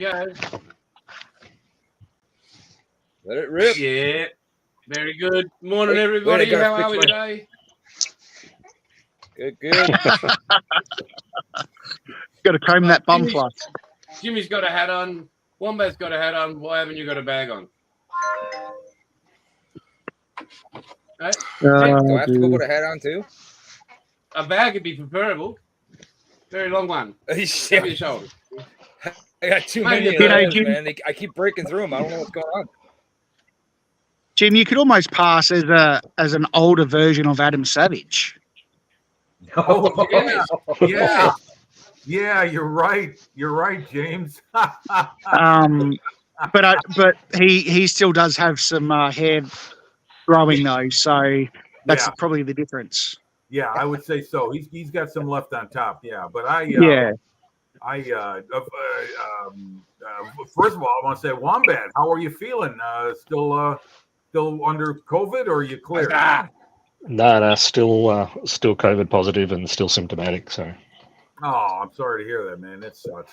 Yeah. Let it rip. Yeah. Very good. Morning, everybody. How are we today? Good, good. Got to comb that bum fluff. Jimmy's got a hat on. Wombat's got a hat on. Why haven't you got a bag on? Right? Do I have to go put a hat on too? A bag would be preferable. Very long one. Over your shoulder. I got too many of those, man. I keep breaking through them. I don't know what's going on. Jim, you could almost pass as an older version of Adam Savage. Oh, yeah. Yeah, you're right. You're right, James. But he still does have some hair growing though, so that's probably the difference. Yeah, I would say so. He's got some left on top. Yeah, but first of all, I want to say, Wombat, how are you feeling? Still under COVID, or are you clear? No, still COVID positive and still symptomatic. So. Oh, I'm sorry to hear that, man. That sucks.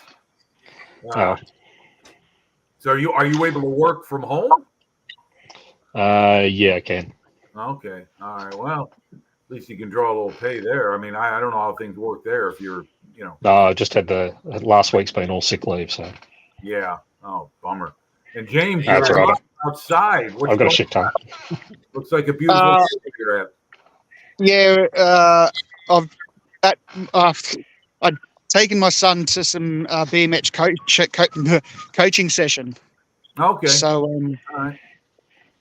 So are you able to work from home? Yeah, I can. Okay. All right. Well, at least you can draw a little pay there. I mean, I don't know how things work there. If you're, No, I just had last week's been all sick leave, so. Yeah. Oh, bummer. And James, That's you're right. outside. I've got a shit ton. Looks like a beautiful day you're at. Yeah, I'd taken my son to some BMX coaching session. Okay. So all right.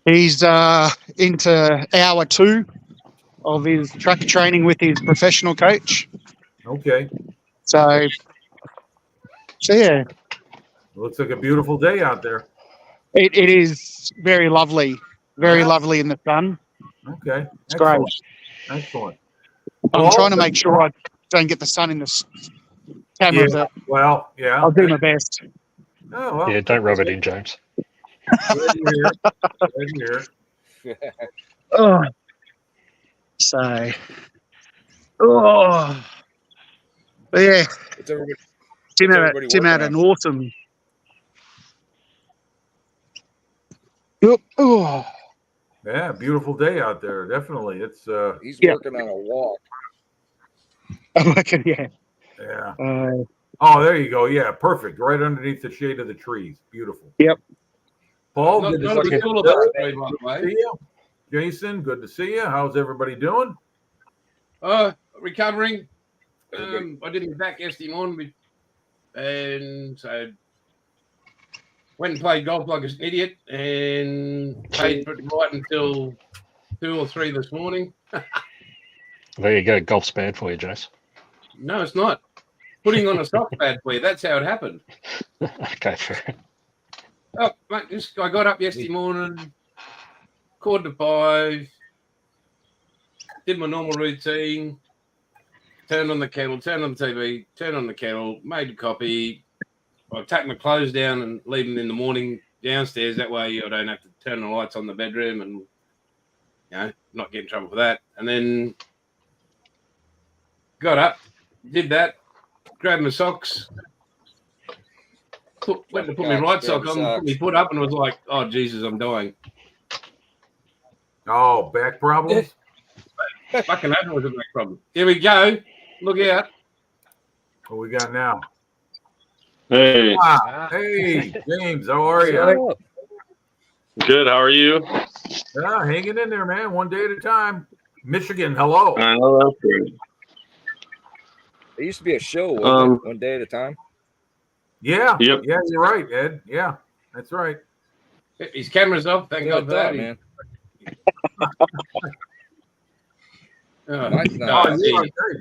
he's into hour 2 of his track training with his professional coach. Okay. So yeah. Looks like a beautiful day out there. It is very lovely. Very lovely in the sun. Okay. It's great. Excellent. I'm trying to make sure I don't get the sun in the camera. Yeah. Well, yeah. I'll do my best. Oh, well. Yeah, don't rub it in, James. Right here. Oh. So. Oh. But yeah. Tim had an awesome. Oh. Yeah, beautiful day out there. Definitely. It's he's working on a walk. Yeah. Yeah. Oh, there you go. Yeah, perfect. Right underneath the shade of the trees. Beautiful. Yep. Paul, Not good to a see big deal about it, by the way. you. Jason, good to see you. How's everybody doing? Recovering. I didn't back yesterday morning, and so went and played golf like an idiot, and played pretty right until 2 or 3 this morning. There you go. Golf's bad for you, Jace. No, it's not. Putting on a sock's bad for you. That's how it happened. Okay, fair. Oh, mate, I got up yesterday morning, 4:45, did my normal routine, turned on the kettle, turned on the TV, turned on the kettle, made a coffee. I take my clothes down and leave them in the morning downstairs. That way I don't have to turn the lights on the bedroom and, not get in trouble for that. And then got up, did that, grabbed my socks, went to put my right sock on, put my foot up, and was like, oh, Jesus, I'm dying. Oh, back problems? Fucking that was a back problem. Here we go. Look out. What we got now? Hey. Hey, James, how are you? Good. How are you? Yeah, hanging in there, man. One day at a time. Michigan, hello. I know that's good. There used to be a show, wasn't it? One day at a time. Yeah. Yep. Yeah, you're right, Ed. Yeah, that's right. His camera's off. Thank God for that, man. Mine's not.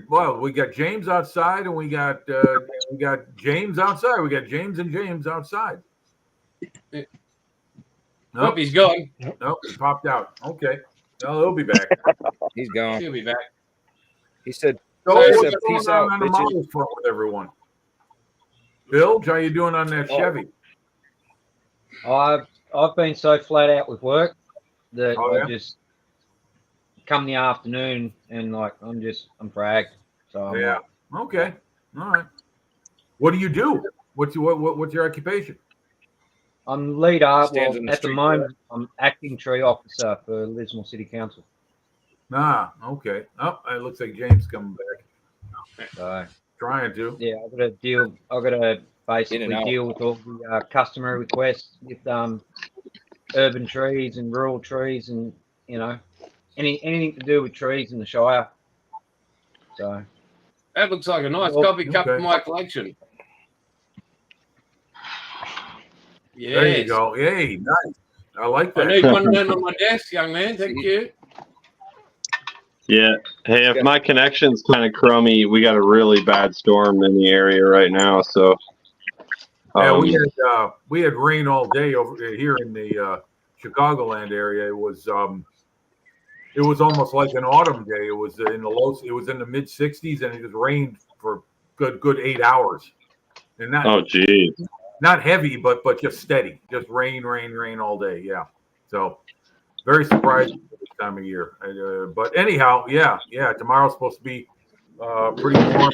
Well, we got James outside, and we got James outside. We got James and James outside. Nope, he's gone. Nope, he popped out. Okay, well, he'll be back. He's gone. He'll be back. He said, "Peace out, on the models front with everyone." Bilge, how you doing on that Chevy? I've been so flat out with work that I just come the afternoon and I'm fragged. So okay, all right. What do you do? What's your occupation? I'm lead art. Stands Well, on the at the street moment, I'm acting tree officer for Lismore City Council. Ah, okay. Oh, it looks like James coming back. So Trying to. yeah, I've got to deal. I've got to basically out. deal with all the customer requests with urban trees and rural trees, and anything to do with trees in the Shire. So That looks like a nice Well, coffee cup okay. for my collection. Yes. There you go. Yay, nice. I like I that. need one down on my desk, young man. Thank you. Yeah. Hey, if my connection's kind of crummy, we got a really bad storm in the area right now. So, Yeah, we had rain all day over here in the Chicagoland area. It was almost like an autumn day. It was in the mid 60s, and it just rained for good 8 hours. And oh, geez. not heavy, but just steady, just rain all day. Yeah, so very surprising for this time of year. But anyhow, yeah, tomorrow's supposed to be pretty warm,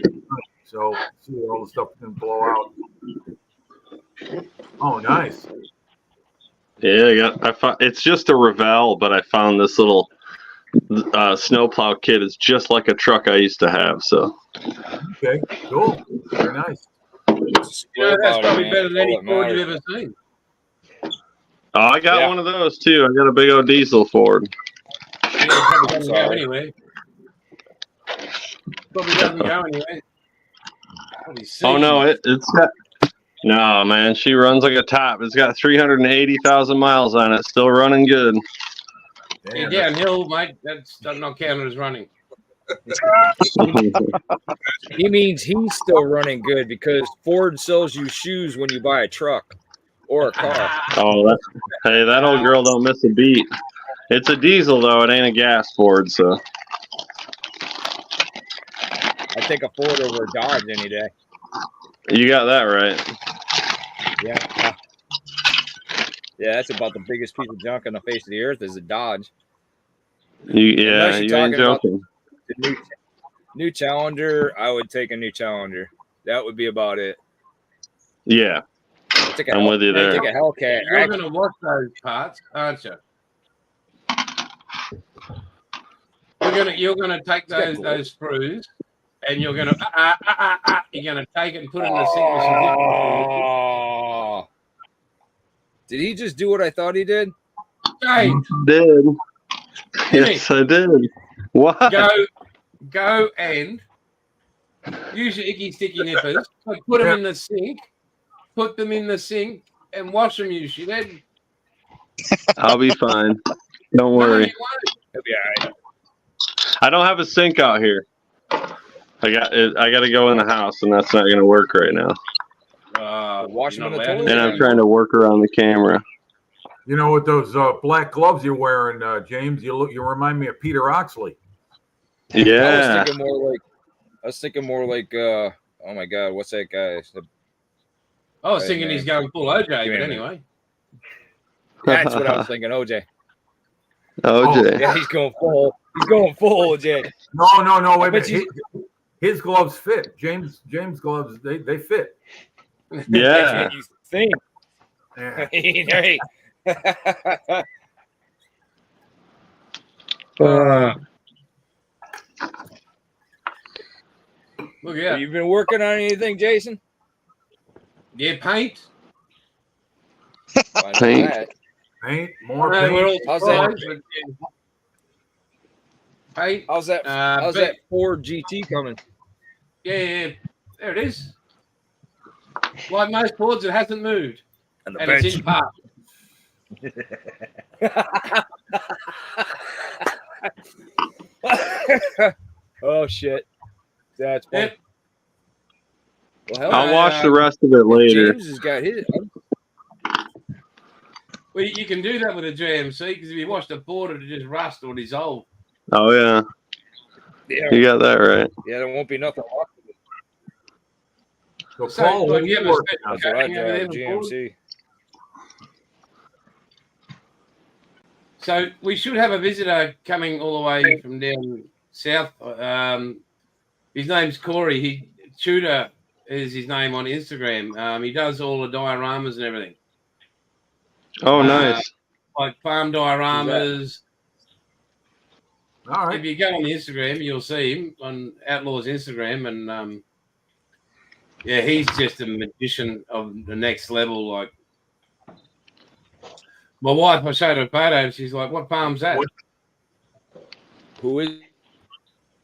so see all the stuff can blow out. Oh, nice. Yeah, it's just a Revell, but I found this little snowplow kit. It's just like a truck I used to have. So Okay, cool, very nice. That's probably better than any Ford you've ever seen. oh, I got one of those too. I got a big old diesel Ford. Yeah, it probably doesn't go anywhere. Probably doesn't go anywhere. Oh no, it's got. No, man, she runs like a top. It's got 380,000 miles on it. Still running good. Yeah, downhill, mate. That's not counted as running. He means he's still running good because Ford sells you shoes when you buy a truck or a car. Oh, hey, that old girl don't miss a beat. It's a diesel though. It ain't a gas Ford, so. I take a Ford over a Dodge any day. You got that right. Yeah. Yeah, that's about the biggest piece of junk on the face of the earth is a Dodge. You ain't joking. The new Challenger, I would take a new Challenger. That would be about it. Yeah, I'm with you there. Take a Hellcat. You're going to wash those parts, aren't you? You're gonna take those screws, and you're gonna take it and put it in the sink with some Oh. Did he just do what I thought he did? Hey, Did. Yes, I did. What? Go and use your icky sticky nippers. Put them in the sink. Put them in the sink and wash them. You should. I'll be fine. Don't worry. No, He'll be all right. I don't have a sink out here. I got to go in the house, and that's not going to work right now. Wash them in the toilet. And I'm trying to work around the camera. You know, with those black gloves you're wearing, James, you remind me of Peter Oxley. Yeah. I was thinking more like oh my God, what's that guy? I was thinking he's going full OJ, but anyway. That's what I was thinking, OJ. OJ. Yeah, he's going full. He's going full, OJ. No, wait a minute. His gloves fit. James gloves, they fit. Yeah. You think? Yeah. Hey. Look at Have you been working on anything, Jason? Yeah, paint. Paint. Paint, more We're all paint. How's that? surprised, but, yeah. Paint. How's that Ford GT coming? Yeah, there it is. Like most Fords, it hasn't moved, And and it's in park. Oh shit! That's funny. Yep. Well, I'll watch the rest of it later. James has got his. Well, you can do that with a GMC because if you watch the Ford, it'll just rust or dissolve. Oh, yeah. Yeah, You got that right. yeah, there won't be nothing wrong with it. So So, Paul, like, what you do have you a work on? That's what I Over there drive, with GMC. So we should have a visitor coming all the way from down south. His name's Corey. Tudor is his name on Instagram. He does all the dioramas and everything. Oh, nice. Like farm dioramas. All If right. you go on the Instagram, you'll see him on Outlaw's Instagram, and yeah, he's just a magician of the next level. Like my wife, I showed her a photo, and she's like, "What farm's that?" Who is?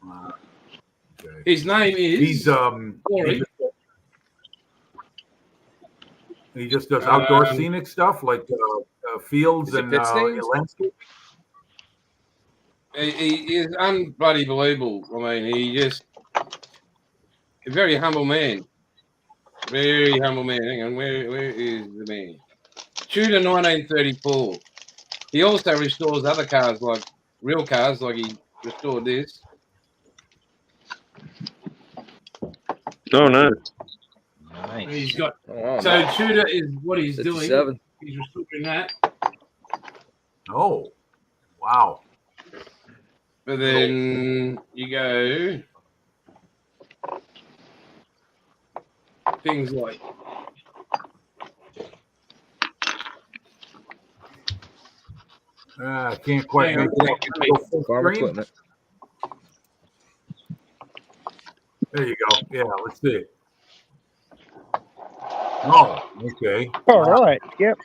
Okay. His name is. He's Corey. he just does outdoor scenic stuff like fields Is it and pit stains? landscape. He is unbelievable. I mean, he just a very humble man. Very humble man. Hang on, where is the man? Tudor 1934. He also restores other cars, like real cars, like he restored this. Oh, nice. And he's Nice. got Oh, so Tudor is what he's doing. 57. He's restoring that, Oh, wow. but then you go things like I can't quite Hang on, make it go full farm screen. equipment. There you go. Yeah, let's see it. Oh, okay. All right. Yep.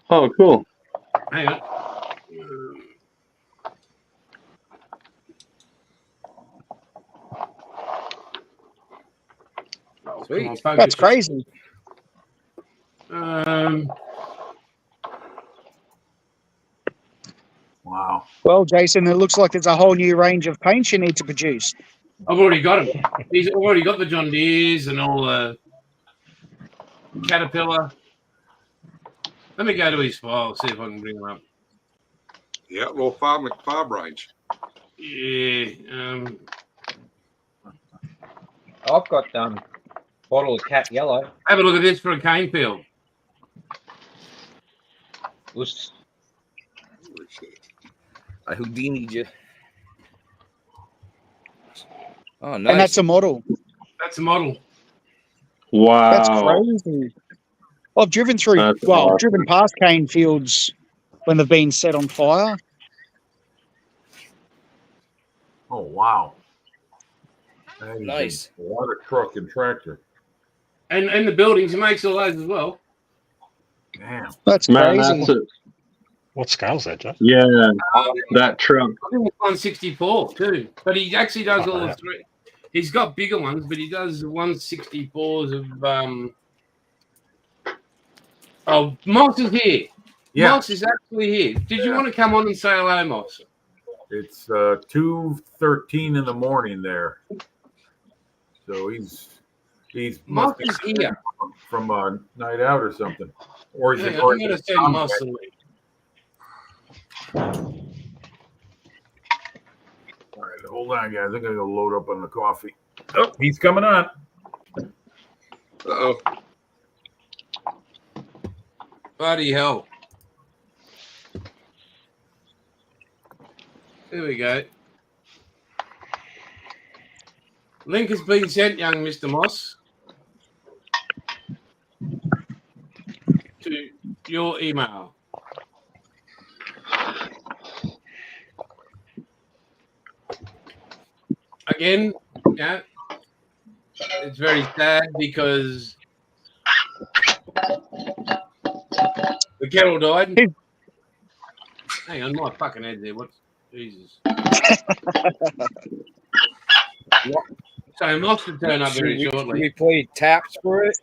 Oh, cool. hang on. Oh, Sweet. come on, focus. That's crazy. Wow. Well, Jason, it looks like there's a whole new range of paints you need to produce. I've already got him. He's already got the John Deeres and all the Caterpillar. Let me go to his file, see if I can bring him up. Yeah, well, farm range. Yeah. I've got bottle of cat yellow. Have a look at this for a cane peel. Was I Houdini'd you. Oh, And nice. that's a model. That's a model. Wow. That's crazy. I've driven through, That's I've awesome. driven past cane fields when they've been set on fire. Oh, wow. That is Nice. a lot of truck and tractor. And the buildings, he makes all those as well. Damn. That's Man, crazy. that's it. What scale's that, Jeff? Yeah, that truck. I think it's 164 too. But he actually does all the yeah. three. He's got bigger ones, but he does 164s of Oh, Moss is here. Yeah, Moss is actually here. Did you want to come on and say hello, Moss? it's 2:13 in the morning there. So he's Moss must be is here. from a night out or something. Or is Hang it? on, Or I'm is going to it send Moss a link. All right, hold on, guys. I'm gonna go load up on the coffee. Oh, he's coming on. Uh-oh. Bloody hell. There we go. Link has been sent, young Mr. Moss, to your email. Again, yeah, it's very sad because the kettle died. Hang on, my fucking head there. What's Jesus? So Moss will turn up very Should shortly. we play taps for it?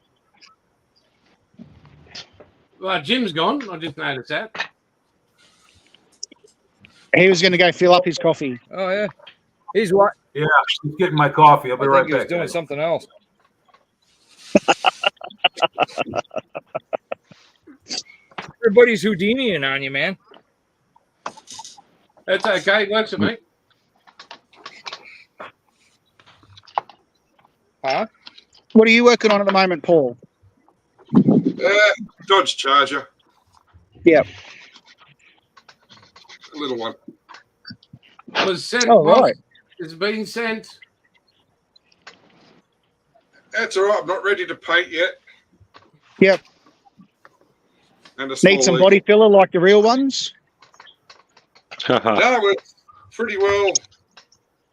Well, Jim's gone. I just noticed that. He was going to go fill up his coffee. Oh yeah, he's what? Yeah, he's getting my coffee. I'll be I right think he was back. doing guys. something else. Everybody's Houdiniing on you, man. That's okay. Works for me. Huh? What are you working on at the moment, Paul? Dodge Charger. Yep. A little one. was sent. Oh, Moss. right. It's been sent. That's all right. I'm not ready to paint yet. Yep. And a Need some small body eagle. filler like the real ones? No, it's pretty well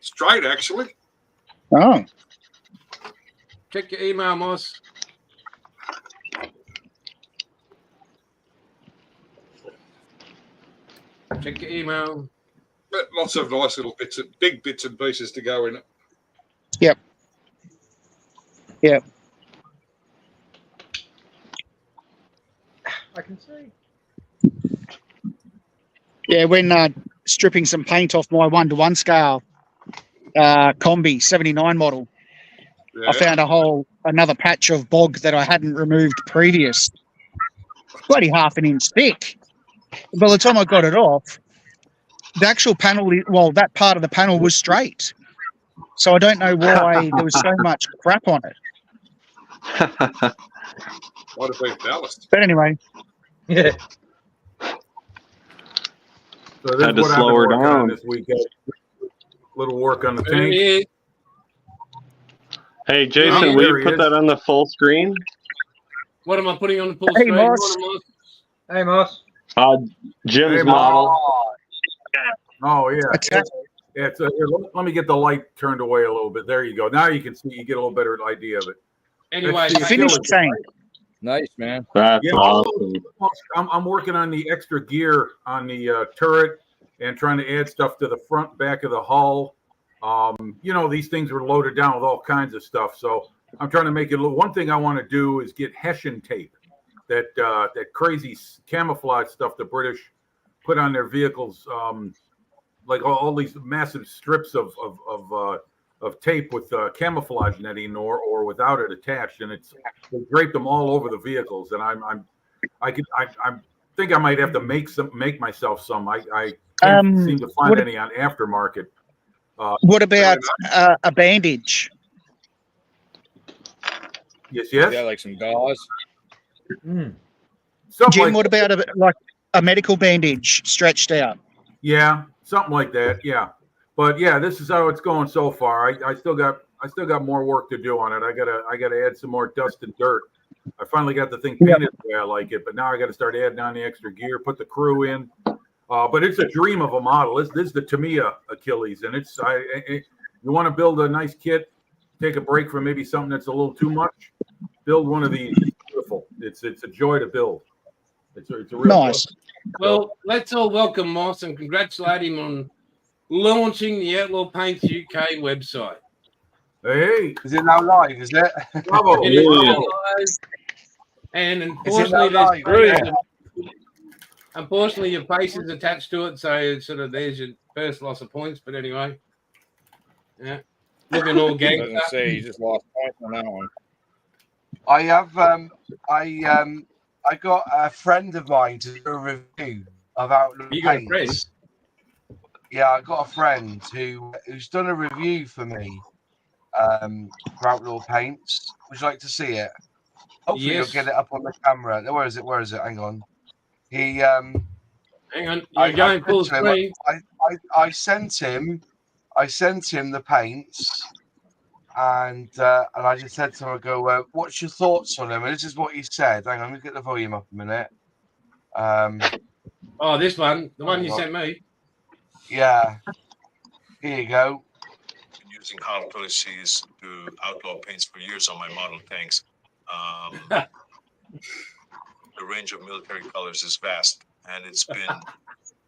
straight, actually. Oh. Check your email, Moss. Check your email. But lots of nice little big bits and pieces to go in it. Yep. Yep. I can see. Yeah, when stripping some paint off my 1-to-1 scale combi 79 model, Yeah. I found another patch of bog that I hadn't removed previous. Bloody half an inch thick. By the time I got it off, the actual panel, that part of the panel was straight. So I don't know why there was so much crap on it. Might have been ballast. But anyway, Yeah. So this Had is to what I've slow been her working on down. this weekend. Little work on the There tank. he is. Hey, Jason, Oh, will there you he put is. that on the full screen? What am I putting on the full Hey, screen? Moss. What am I- Hey, Moss. Jim's Hey, model. Oh yeah. Attack. Yeah, here, let me get the light turned away a little bit. There you go. Now you can see. You get a little better idea of it. Anyway, Let's see. Finished tank. Nice, man. That's Yeah, awesome. I'm working on the extra gear on the turret and trying to add stuff to the front, back of the hull. These things were loaded down with all kinds of stuff. So I'm trying to make it look. One thing I want to do is get Hessian tape, that crazy camouflage stuff the British put on their vehicles, like all these massive strips of tape with camouflage netting or without it attached, and they drape them all over the vehicles. And I think I might have to make myself some. I can't seem to find any on aftermarket. What about a bandage? Yes. Yeah, like some gauze. Something Jim, like, what about a medical bandage stretched out? yeah, something like that. Yeah, but yeah, this is how it's going so far. I still got more work to do on it. I gotta add some more dust and dirt. I finally got the thing painted the way I like it, but now I got to start adding on the extra gear, put the crew in. But it's a dream of a model. This is the Tamiya Achilles, and you want to build a nice kit, take a break from maybe something that's a little too much. Build one of these. It's beautiful. It's a joy to build. It's a real Nice. well, let's all welcome Moss and congratulate him on launching the Outlaw Paints UK website. Hey, Is it now live? Is it? bravo! It is bravo. now live, and Is it unfortunately, now live? unfortunately, your face is attached to it, so it's sort of there's your first loss of points. But anyway, yeah, looking all I was gonna gangster. say you just lost points on that one. I have. I got a friend of mine to do a review of Outlaw You got a Paints. friend? Yeah, I got a friend who's done a review for me for Outlaw Paints. Would you like to see it? Hopefully, Yes. you'll get it up on the camera. Where is it? Where is it? Hang on. He Hang on, you're going full said to him, screen. I sent him the paints, and I just said to him, I go, what's your thoughts on him? And this is what he said. Hang on, let me get the volume up a minute. Oh, this one, the one you sent me. Yeah. Here you go. Been using hard policies to outlaw paints for years on my model tanks. The range of military colors is vast, and it's been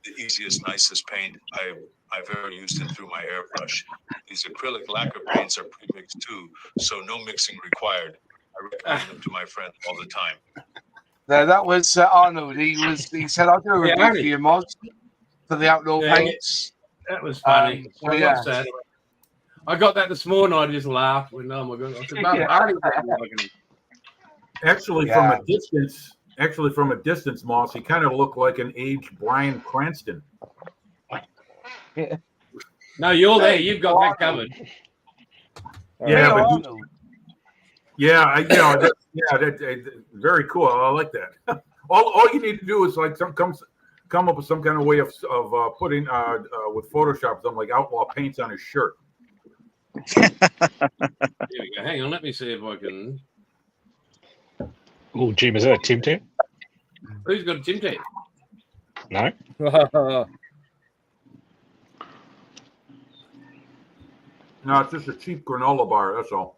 the easiest, nicest paint I've ever used it through my airbrush. These acrylic lacquer paints are pre-mixed too, so no mixing required. I recommend them to my friends all the time. There, that was Arnold. He said, I'll do a review for Arnie. you, Moz, for the outlaw Yeah, paints. That was funny. So, I yeah. watched that. I got that this morning. I just laughed when, oh my god! I said, Yeah. Arnie's liking him. Actually, from a distance, Moss, he kind of looked like an aged Bryan Cranston. No, you're there. You've got that covered. Yeah, but Arnold. very cool. I like that. all you need to do is like come up with some kind of way of putting with Photoshop something like outlaw paints on his shirt. Here we go. Hang on, let me see if I can. Oh, Jim, is that a Tim Tam? Who's got a Tim Tam? No. No, it's just a cheap granola bar. That's all.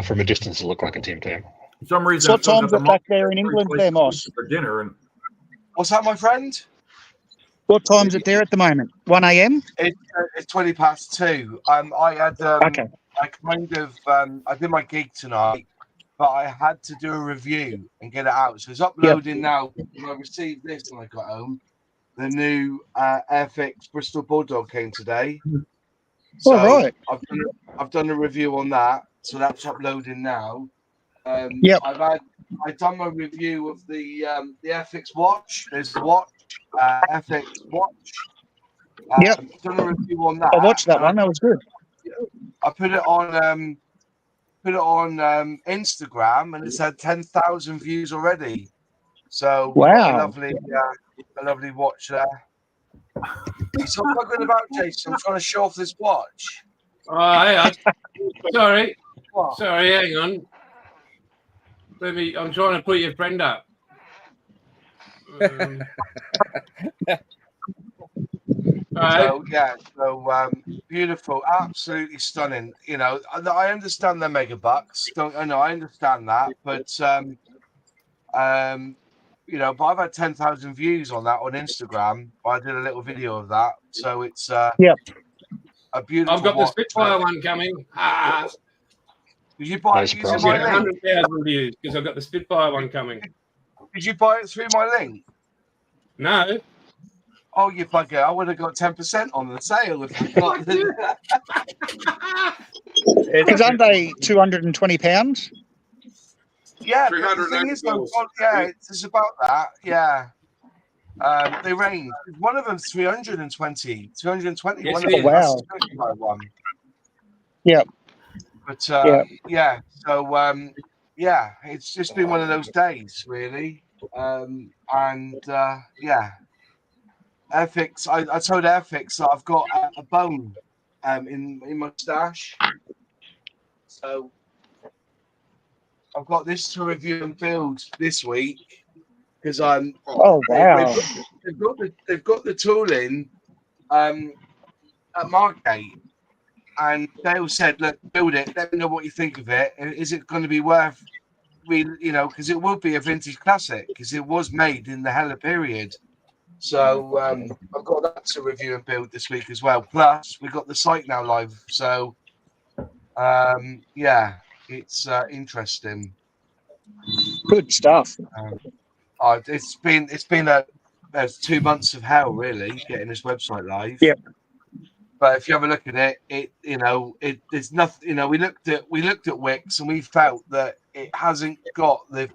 From a distance, it looked like a Tim Tam. For some reason, What time's it back there in England there, Moss? For dinner, and What's that, my friend? What time's it there at the moment? 1 a.m. It's 20 past 2. I had Okay. I kind of I did my gig tonight, but I had to do a review and get it out. So it's uploading now. When I received this when I got home, the new Airfix Bristol Bulldog came today. So All right. I've done a review on that, so that's uploading now. Yep. I've done my review of the Airfix watch. There's the watch, Airfix watch. Yep. Done a review on that. I watched that one. That was good. I put it on Instagram, and it's had 10,000 views already. So Wow. a lovely watch there. So I'm talking about, Jason. I'm trying to show off this watch. Oh, hang on. Sorry. What? Sorry, hang on. I'm trying to put your friend up. So beautiful, absolutely stunning. You know, I understand they're mega bucks. I understand that, but you know, but I've had 10,000 views on that on Instagram. I did a little video of that, so it's a beautiful. I've got the watch. Spitfire one coming. Did you buy it using my link? 100,000 views because I've got the Spitfire one coming. Did you buy it through my link? No. Oh, you bugger! I would have got 10% on the sale if you got. Because aren't they £220? Yeah, 300 the thing is, angles. it's about that. Yeah, they range. One of them's 320. 320. Yes, one it of is. them, Wow. that's the $35 one. Yep. But Yeah. So yeah, it's just been one of those days, really. Airfix. I told Airfix that I've got a bone in my stash, so I've got this to review and build this week because I'm. Oh wow. They've got the tooling at Margate, and they all said, "Look, build it. Let me know what you think of it. Is it going to be worth? Because it will be a vintage classic because it was made in the Hella period." So I've got that to review and build this week as well. Plus, we've got the site now live. So it's interesting. Good stuff. It's been 2 months of hell, really, getting this website live. Yep. But if you have a look at it, there's nothing. We looked at Wix and we felt that it hasn't got the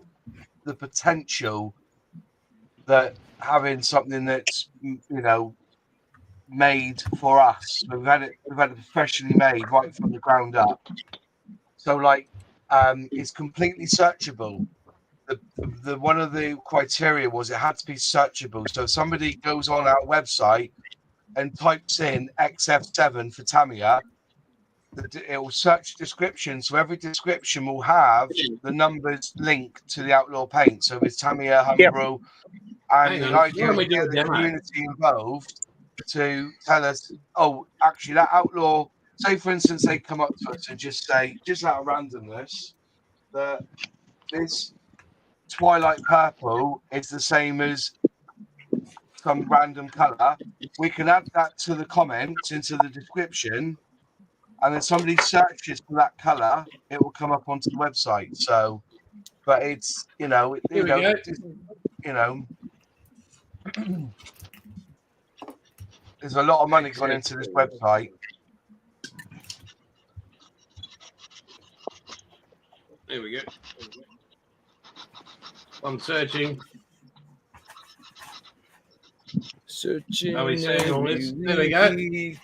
potential that having something that's made for us. We've had it professionally made right from the ground up. So it's completely searchable. The one of the criteria was it had to be searchable. So if somebody goes on our website and types in XF7 for Tamiya, it will search description. So every description will have the numbers linked to the outlaw paint. So it's Tamiya, Humbrol, and the idea is to get the community involved to tell us, oh, actually that outlaw, say for instance, they come up to us and just say, just out of randomness, that this Twilight Purple is the same as some random color. We can add that to the comments into the description, and then somebody searches for that color, it will come up onto the website. So, but it's there's a lot of money gone into this website. There we go. I'm searching. Searching. Are we seeing all this? There we go.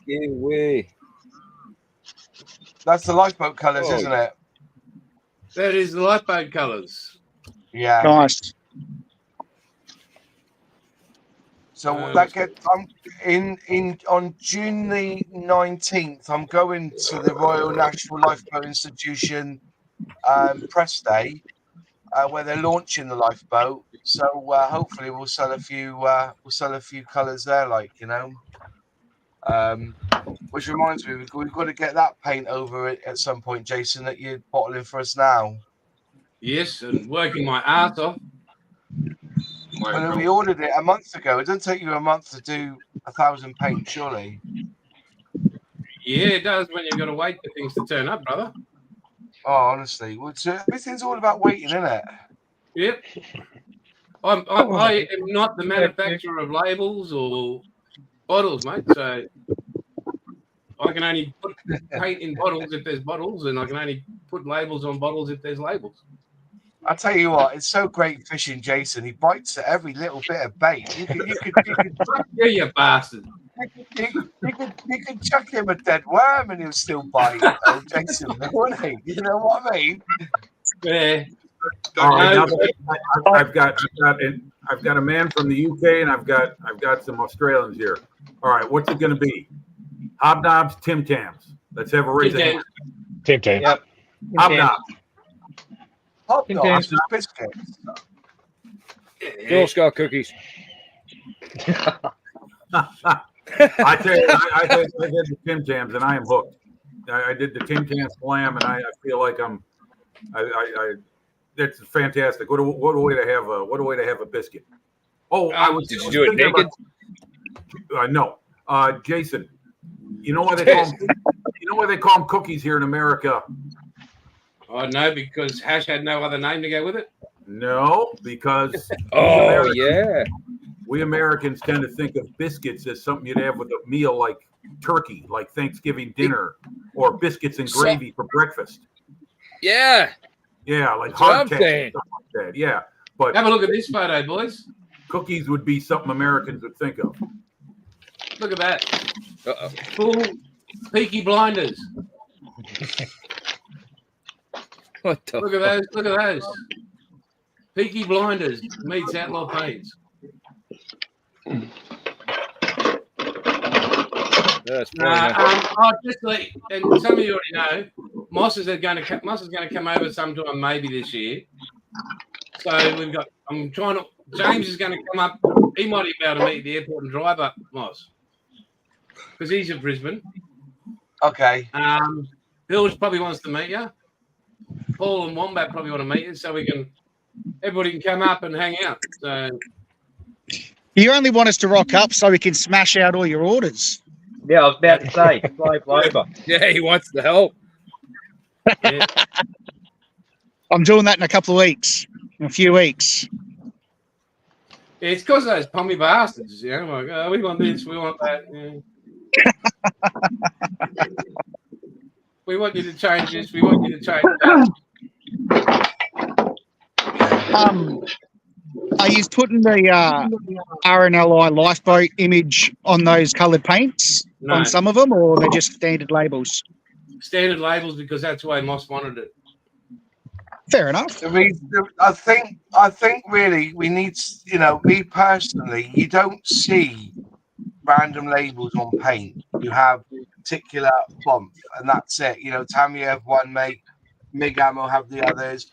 Get away. That's the lifeboat colours, isn't it? That is the lifeboat colours. Yeah. Nice. So that gets. I'm in on June the 19th. I'm going to the Royal National Lifeboat Institution press day, where they're launching the lifeboat. So hopefully we'll sell a few colours there, like, you know. Which reminds me, we've got to get that paint over at some point, Jason, that you're bottling for us now. Yes, and working my ass off. I know we ordered it a month ago. It doesn't take you a month to do 1,000 paints, surely. Yeah, it does when you've got to wait for things to turn up, brother. Oh, honestly, well, everything's all about waiting, isn't it? Yep. I am not the manufacturer of labels or bottles, mate. So I can only put paint in bottles if there's bottles, and I can only put labels on bottles if there's labels. I'll tell you what, it's so great fishing Jason. He bites at every little bit of bait. You could yeah, you bastard. You could chuck him a dead worm and he'll still bite. Oh, Jason, wouldn't he? You know what I mean? Yeah. All right, now I've got a man from the UK and I've got some Australians here. All right, what's it going to be? Hobnobs, Tim Tams. Let's have a raise of hands. Tim Tam. Yep. Hobnobs. Hobnobs, biscuits. Girl Scout cookies. I tell you, I did the Tim Tams and I am hooked. I did the Tim Tam Slam and I feel like that's fantastic. What a way to have a biscuit. Oh, did you do it naked? No, Jason. You know why they call them, cookies here in America? Oh no, because hash had no other name to go with it. No, because we Americans tend to think of biscuits as something you'd have with a meal like turkey, like Thanksgiving dinner, or biscuits and gravy for breakfast. Yeah. Yeah, like hardtack. Stuff like that. Yeah, but have a look at this photo, boys. Cookies would be something Americans would think of. Look at that. Full Peaky Blinders. What the Look at those. Look at those. Peaky Blinders meets Outlaw Paints. That's just and some of you already know, Moss is going to come over sometime maybe this year. So James is going to come up. He might be able to meet at the airport and drive up Moss because he's in Brisbane. Okay. Bilge probably wants to meet you. Paul and Wombat probably want to meet you, so everybody can come up and hang out. So you only want us to rock up so we can smash out all your orders. Yeah, I was about to say, slave labour. Yeah, he wants the help. Yeah. I'm doing that in a couple of weeks, in a few weeks. Yeah, it's because those pommy bastards, you know, like, oh, we want this, we want that. Yeah. We want you to change this, we want you to change that. Are you putting the RNLI lifeboat image on those coloured paints on some of them, or are they just standard labels? Standard labels, because that's the way Moss wanted it. Fair enough. I think really we need, me personally, you don't see random labels on paint. You have particular bump, and that's it. Tamiya have one, mate. Mig Ammo have the others.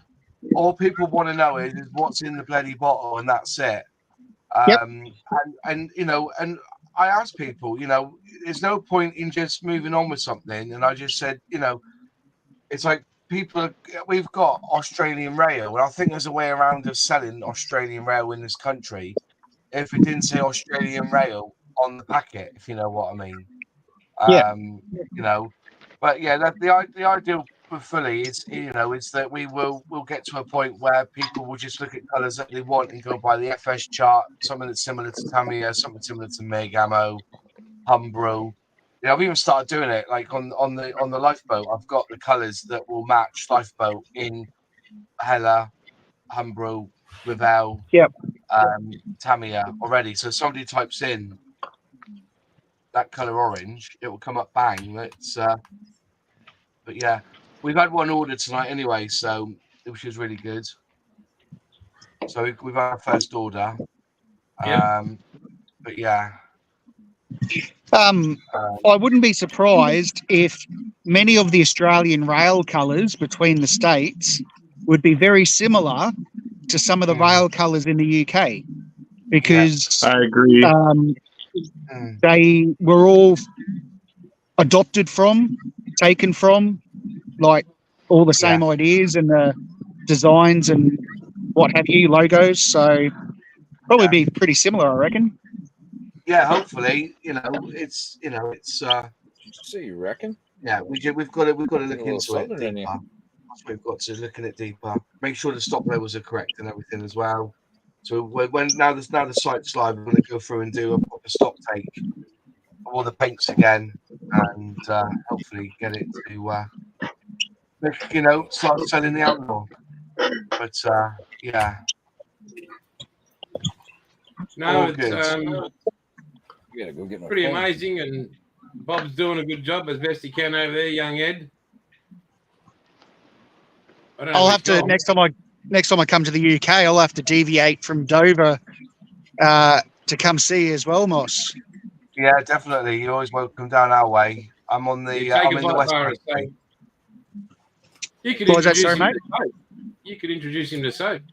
All people want to know is what's in the bloody bottle, and that's it. And I ask people, there's no point in just moving on with something. And I just said, it's like we've got Australian rail, and I think there's a way around of selling Australian rail in this country if it didn't say Australian rail on the packet, if you know what I mean. But yeah, the ideal fully is that we'll get to a point where people will just look at colours that they want and go by the FS chart, something that's similar to Tamiya, something similar to Mig Ammo, Humbro. I've even started doing it like on the lifeboat. I've got the colours that will match lifeboat in Hella, Humbro, Revell, Tamiya already. So if somebody types in that colour orange, it will come up bang. But yeah. We've had one order tonight anyway, which is really good. So we've had our first order. But But yeah. I wouldn't be surprised if many of the Australian rail colours between the states would be very similar to some of the rail colours in the UK, because I agree. they were all adopted from, taken from, like all the same ideas and the designs and what have you, logos. So probably be pretty similar, I reckon. Yeah, hopefully, it's So you reckon? yeah, we've got to look little into it southern in deeper. you. That's what we've got to look in it deeper. Make sure the stop levels are correct and everything as well. So when now the site's live, we're going to go through and do a proper stock take of all the paints again, and hopefully get it to start selling the outlaw. But yeah. No, All it's good. Gotta go get my pretty phone. amazing, and Bob's doing a good job as best he can over there, young Ed. I don't know I'll which have to Bob. next time I come to the UK, I'll have to deviate from Dover to come see you as well, Moss. Yeah, definitely. You're always welcome down our way. I'm on the You take I'm it in the by West far Coast. estate. You could What was that, introduce sorry, him mate? to soap. You could introduce him to soap.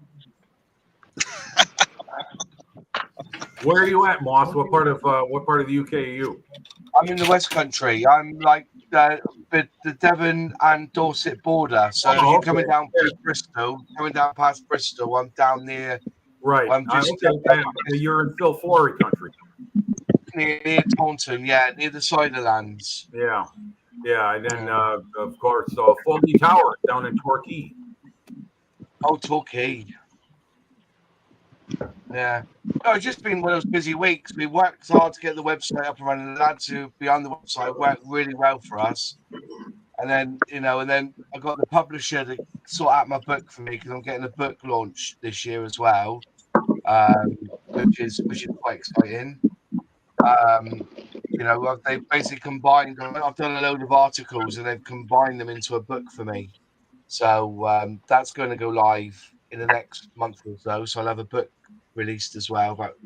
Where are you at, Moss? What part of the UK are you? I'm in the West Country. I'm like the Devon and Dorset border. So if you're coming down past Bristol, I'm down near. Right. I'm just You're in Phil Flory country. near Taunton, yeah, near the Ciderlands. Yeah. Yeah, and then of course Foggy Tower down in Torquay. Oh, Torquay. Yeah. No, it's just been one of those busy weeks. We worked hard to get the website up and running. The lads who behind the website worked really well for us. And then, I got the publisher to sort out my book for me, because I'm getting a book launch this year as well, which is quite exciting. They basically combined. I've done a load of articles, and they've combined them into a book for me. So that's going to go live in the next month or so. So I'll have a book released as well about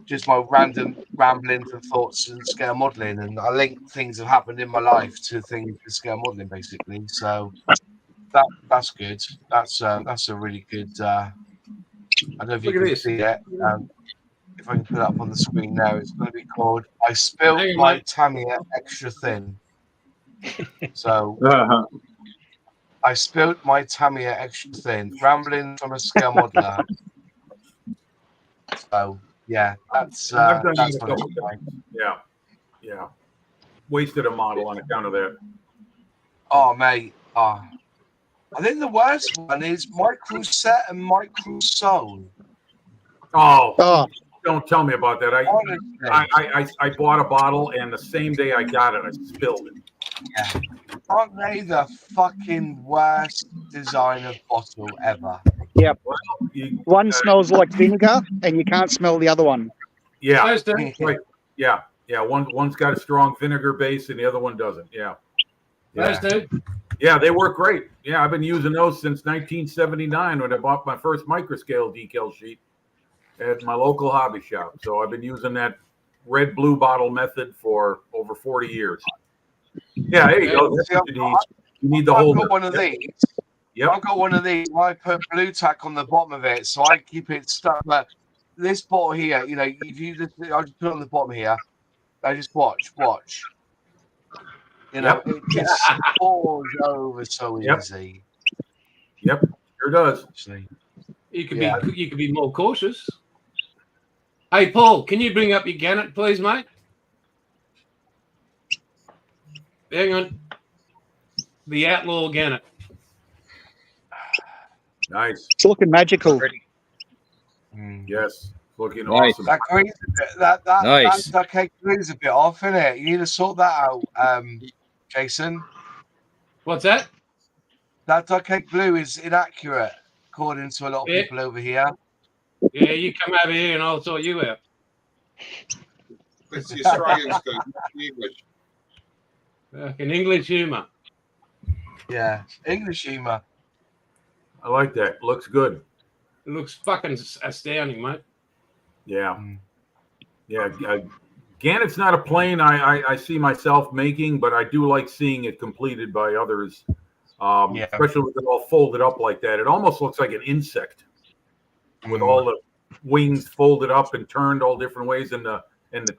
just my random ramblings and thoughts and scale modeling, and I link things that have happened in my life to things with scale modeling, basically. So that's good. That's a really good. I don't know if you Look at can this. see it. If I can put it up on the screen now, it's going to be called "I Spilled Hang on, My mate. Tamiya Extra Thin." So Uh-huh. I spilled my Tamiya Extra Thin. Ramblings from a scale modeler. So yeah, that's I've done that's that a what it's couple like. times. Yeah. Wasted a model on account of that. Oh mate, I think the worst one is Micro Set and Micro Soul. Oh, don't tell me about that. Honestly. I bought a bottle, and the same day I got it, I spilled it. Yeah. Aren't they the fucking worst design of bottle ever? Yep. Well, One smells like vinegar, and you can't smell the other one. Yeah. Those two. Right. Yeah. One's got a strong vinegar base, and the other one doesn't. Yeah. Those two. Yeah, they work great. Yeah, I've been using those since 1979 when I bought my first microscale decal sheet at my local hobby shop. So I've been using that red-blue bottle method for over 40 years. Yeah, there you go. That's what you need the holder. I've got one of these. Yep. I've got one of these. I put blue tack on the bottom of it, so I keep it stuck. But this bottle here, if you just, I just put it on the bottom here. I just watch. It just falls over so easy. Yep, sure does. Actually. You could be more cautious. Hey, Paul, can you bring up your Gannet, please, mate? Hang on. The Outlaw Gannet. Nice. It's looking magical. Yes, looking Nice. awesome. That green's Nice. that cake green's a bit off, isn't it? You need to sort that out, Jason. What's that? That duck cake blue is inaccurate, according to a lot of people over here. Yeah, you come over here and I'll sort you out. It's the Australians do, not the English. In English humour. Yeah, English humour. I like that. Looks good. It looks fucking astounding, mate. Yeah. Yeah, Gannett's not a plane I see myself making, but I do like seeing it completed by others, especially with it all folded up like that. It almost looks like an insect with all the wings folded up and turned all different ways, and the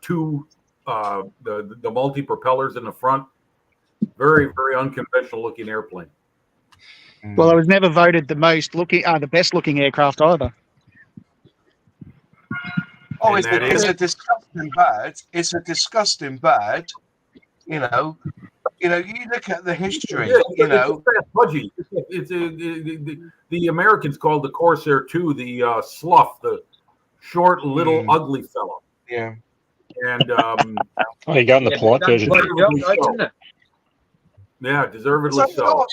two the multi propellers in the front. Very, very unconventional looking airplane. Well, it was never voted the best looking aircraft either. Oh, it's a disgusting bird. It's a disgusting bird. You look at the history. It's pudgy. The Americans called the Corsair 2 the slough, the short, little, ugly fellow. Yeah. And you got in the plot version. Yeah, deservedly so.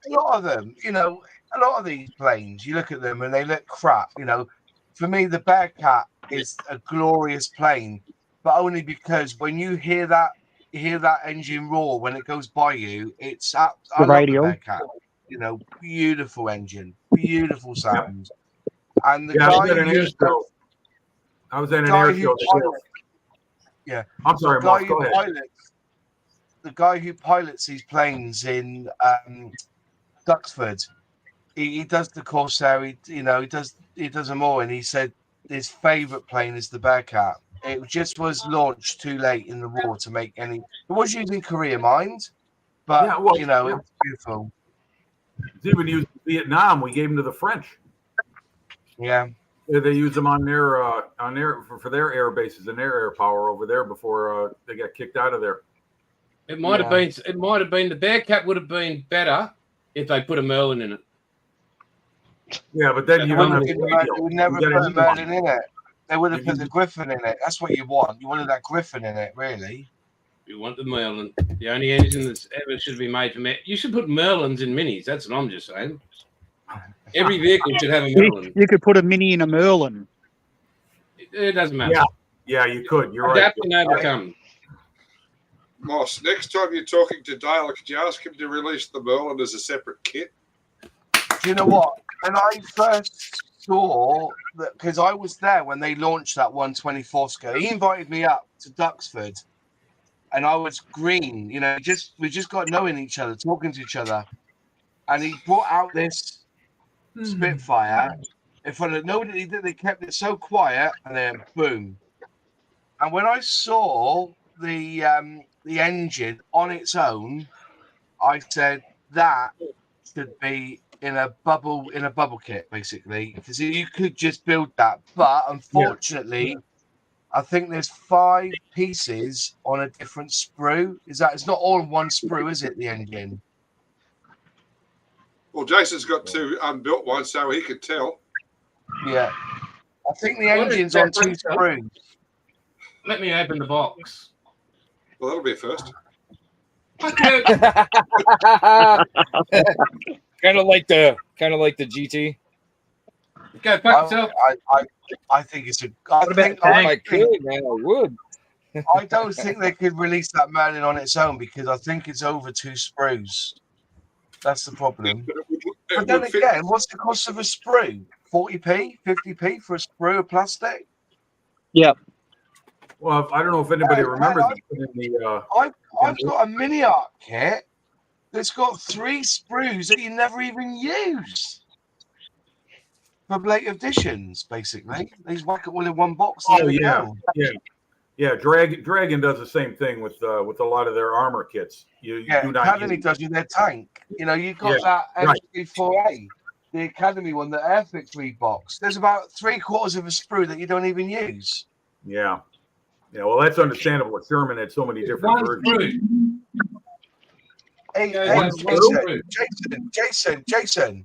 A lot of them, a lot of these planes, you look at them and they look crap. For me, the Bearcat is a glorious plane, but only because when you hear that engine roar when it goes by you, it's I love the Bearcat. Beautiful engine, beautiful sounds. And the I was at an air show. Yeah, I'm sorry, Mark. Go ahead. The guy who pilots these planes in Duxford, he does the Corsair. He does them all, and he said his favourite plane is the Bearcat. It just was launched too late in the war to make any. It was using Korea, mind, but it was beautiful. It's even used in Vietnam. We gave them to the French. Yeah. They use them on their for their air bases and their air power over there before they got kicked out of there. It might have been. It might have been the Bearcat would have been better if they put a Merlin in it. Yeah, but then you would never put a Merlin in it. They would have put the Griffin in it. That's what you want. You wanted that Griffin in it, really. You want the Merlin. The only engine that's ever should be made for You should put Merlins in minis. That's what I'm just saying. Every vehicle should have a Merlin. You could put a mini in a Merlin. It doesn't matter. Yeah, you could. You're Adapt right. and overcome. Moss, next time you're talking to Dale, could you ask him to release the Merlin as a separate kit? Do you know what? When I first saw that, because I was there when they launched that 124 scale, he invited me up to Duxford, and I was green. We just got knowing each other, talking to each other, and he brought out this Spitfire in front of nobody. They kept it so quiet, and then boom. And when I saw the engine on its own, I said that should be in a bubble kit, basically, because you could just build that. But unfortunately, I think there's 5 pieces on a different sprue. It's not all in one sprue, is it? The engine. Well, Jason's got 2 unbuilt ones, so he could tell. Yeah, I think the engine's on 2 sprues. Let me open the box. Well, that'll be a first. Okay. kind of like the GT. Go fuck yourself. I think it's a. I would. I don't think they could release that Merlin on its own because I think it's over 2 sprues. That's the problem. But then again, what's the cost of a sprue? 40p, 50p for a sprue of plastic? Yep. Well, I don't know if anybody remembers. I've got a mini arc kit that's got 3 sprues that you never even use. For late editions, basically. They just whack it all in one box. Yeah. Dragon does the same thing with a lot of their armor kits. Academy does with their tank. You've got that MG4A, the Academy one, the Airfix box. There's about 3/4 of a sprue that you don't even use. Yeah. Yeah, well, that's understandable. Sherman had so many different versions. Hey, Jason,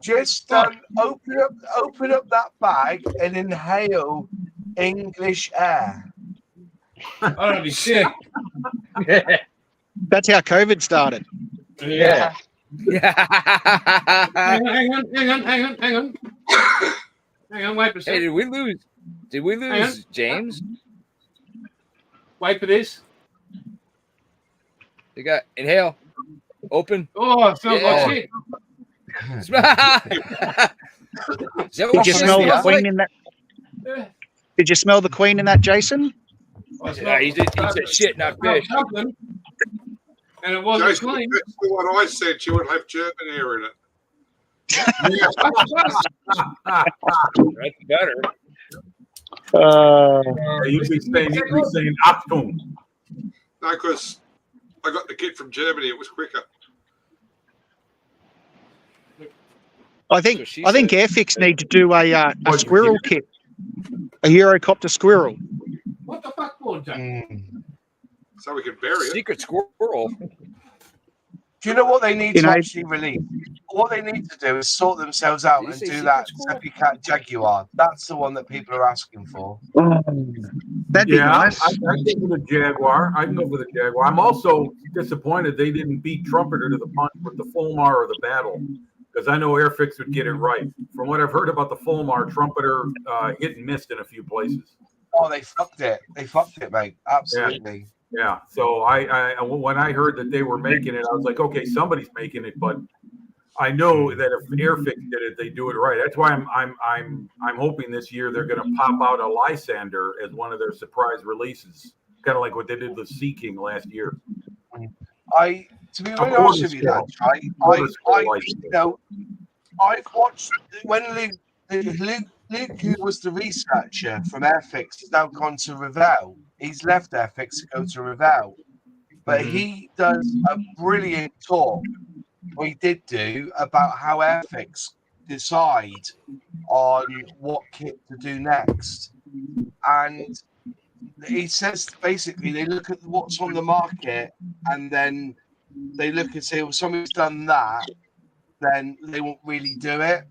just open up that bag and inhale English air. I don't be sick. That's how COVID started. Yeah. Hang on. Wait for a second. Hey, did we lose James? Wait for this. You got inhale, open. Oh, I felt like shit. Did you smell the queen in that? Did you smell the Queen in that, Jason? Yeah, he's a shit, not fish. Something. And it wasn't Jason, clean. that's the one I said you would have German air in it. That's better. You'd be saying Achtung. No, because I got the kit from Germany. It was quicker. I think Airfix need to do a squirrel kit, a Eurocopter squirrel. What the fuck, for, Jack? So we can bury it. Secret squirrel. Do you know what they need You to know- actually release? What they need to do is sort themselves out Did you and say do secret that squirrel? Cat Jaguar. That's the one that people are asking for. That'd be Yeah, nice. I go for the Jaguar. I can go for the Jaguar. I'm also disappointed they didn't beat Trumpeter to the punch with the Fulmar or the Battle, because I know Airfix would get it right. From what I've heard about the Fulmar, Trumpeter hit and missed in a few places. Oh, they fucked it. They fucked it, mate. Absolutely. Yeah. So I when I heard that they were making it, I was like, okay, somebody's making it, but I know that if Airfix did it, they do it right. That's why I'm hoping this year they're going to pop out a Lysander as one of their surprise releases, kind of like what they did with Sea King last year. To be really honest with you, lads, right? I've watched when Luke, who was the researcher from Airfix, has now gone to Revell. He's left Airfix to go to Revell, but he does a brilliant talk. Or he did do about how Airfix decide on what kit to do next, and he says basically they look at what's on the market and then they look and say, well, somebody's done that, then they won't really do it.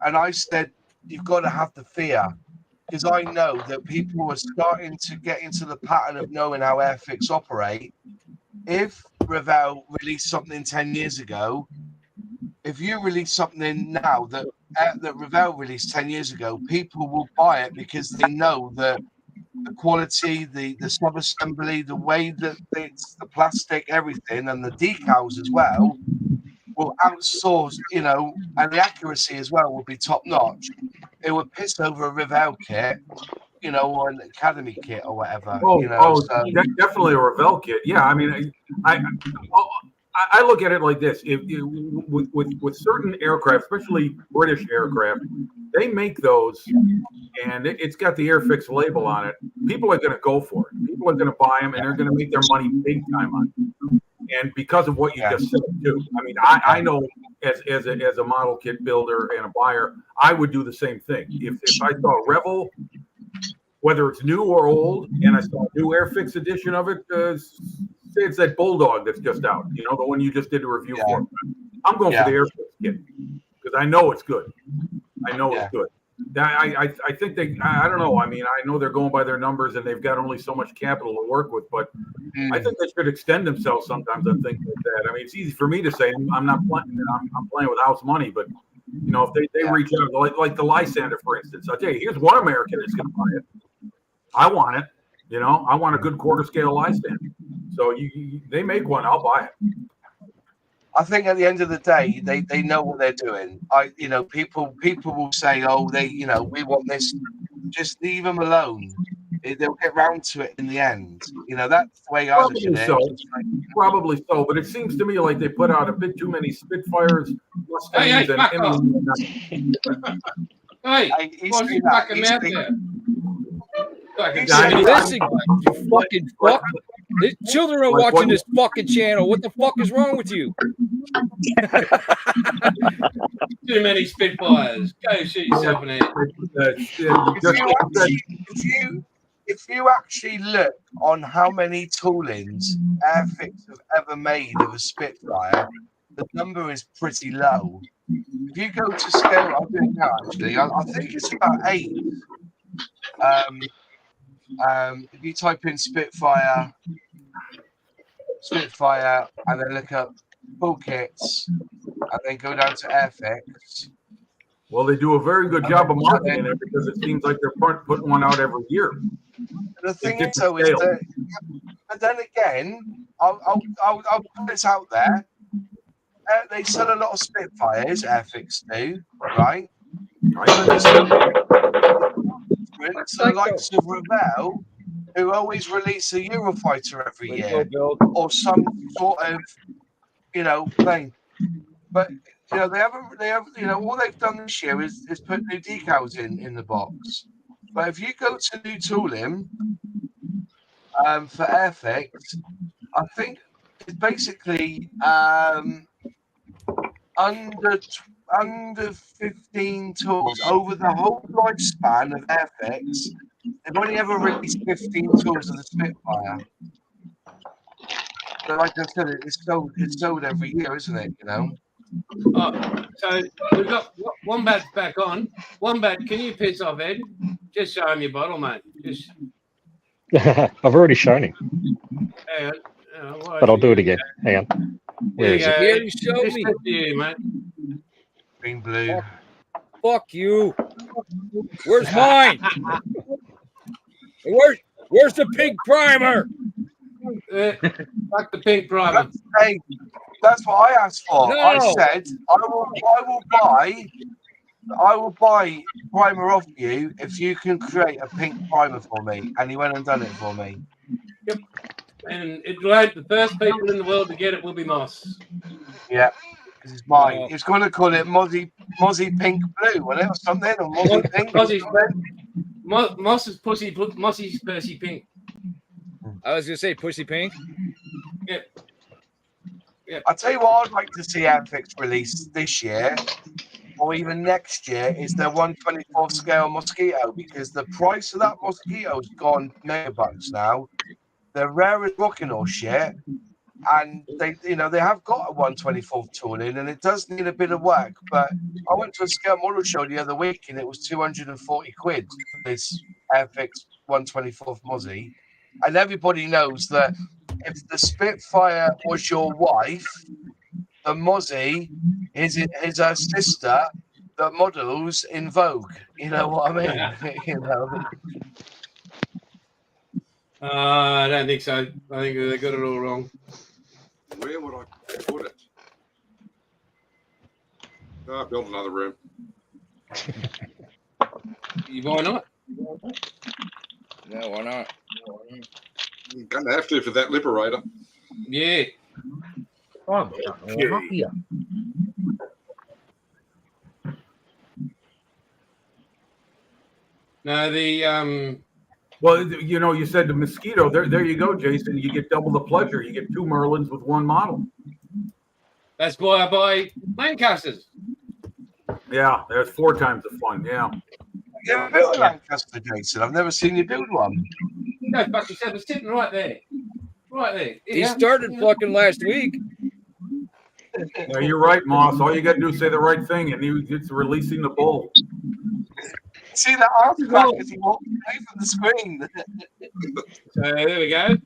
And I said, you've got to have the fear, because I know that people are starting to get into the pattern of knowing how Airfix operate. If Revell released something 10 years ago, if you release something now that Revell released 10 years ago, people will buy it because they know that the quality, the sub-assembly, the way that it's the plastic, everything, and the decals as well will outsource, and the accuracy as well will be top notch. It would piss over a Revell kit, or an Academy kit or whatever. Definitely a Revell kit. Yeah, I mean, I look at it like this: with certain aircraft, especially British aircraft, they make those, and it's got the Airfix label on it. People are going to go for it. People are going to buy them, and they're going to make their money big time on it. And because of what you just said too, I mean, I know as a model kit builder and a buyer, I would do the same thing. If I saw Revel, whether it's new or old, and I saw a new Airfix edition of it, say it's that Bulldog that's just out, the one you just did a review for. I'm going for the Airfix kit because I know it's good. I know it's good. I think I don't know. I mean, I know they're going by their numbers and they've got only so much capital to work with, but I think they should extend themselves sometimes on things like that. I mean, it's easy for me to say I'm not playing. I'm playing with house money, but if they reach out, like the Lysander, for instance, I'll tell you, here's one American that's going to buy it. I want it. I want a good quarter scale Lysander. So they make one, I'll buy it. I think at the end of the day, they know what they're doing. People will say, oh, we want this. Just leave them alone. They'll get round to it in the end. That's the way I look at it. Probably so, but it seems to me like they put out a bit too many Spitfires, Mustangs, Hey, what's your fucking mouth there? Listen, you fucking fuck. These children are watching this fucking channel. What the fuck is wrong with you? Too many Spitfires. Go shoot yourself in the head. If you actually look on how many toolings Airfix have ever made of a Spitfire, the number is pretty low. If you go to scale, I'll do it now actually. I think it's about 8. If you type in Spitfire, and then look up full kits, and then go down to Airfix. Well, they do a very good job of marketing it because it seems like they're putting one out every year. The thing is, though, is that, but then again, I'll put this out there. They sell a lot of Spitfires, Airfix do, right? different to the likes of Ravel, who always release a Eurofighter every year or some sort of, plane. But they have all they've done this year is put new decals in the box. But if you go to new tooling for Airfix, I think it's basically under 15 tools over the whole lifespan of Airfix. They've only ever released 15 tools of the Spitfire. But like I said, it's sold every year, isn't it? Oh, so we've got Wombat's back on. Wombat, can you piss off, Ed? Just show him your bottle, mate. Just. I've already shown him, Hang on. but I'll do it again. Hang on. Where is it? He already showed me. You, mate. Green blue. Fuck you. Where's mine? Where's the pink primer? Fuck the pink primer. Hey, that's what I asked for. No. I said I will buy primer off you if you can create a pink primer for me. And he went and done it for me. Yep. And the first people in the world to get it will be Moss. Yeah. Because it's mine. He's going to call it Mozzie Pink Blue, wasn't it, or something? Or Mozzie Pink? Moss's pussy, Mossy's Percy Pink. I was going to say Pussy Pink. Yep. Yep. I'll tell you what I'd like to see Airfix release this year or even next year is their 1/24 scale mosquito, because the price of that mosquito's gone megabucks now. They're rare as rocking or shit, and they have got a 1/24 tooling, and it does need a bit of work. But I went to a scale model show the other week, and it was 240 quid for this Airfix 1/24 Mozzie, and everybody knows that if the Spitfire was your wife, the Mozzie is her sister that models in Vogue. You know what I mean? I don't think so. I think they got it all wrong. Where would I put it? Oh, build another room. Why not? No, why not? I'm going to have to for that Liberator. Yeah. I'm here. No, Well, you said the mosquito. There you go, Jason. You get double the pleasure. You get 2 Merlins with 1 model. that's why I buy Lancasters. Yeah, there's 4 times the fun. Yeah. You ever built a Lancaster, Jason? I've never seen you build one. No, fuck yourself. It's sitting right there. Right there. He started fucking last week. Yeah, you're right, Moss. All you got to do is say the right thing, and it's releasing the bull. See that artifact as he walked away from the screen. So there we go.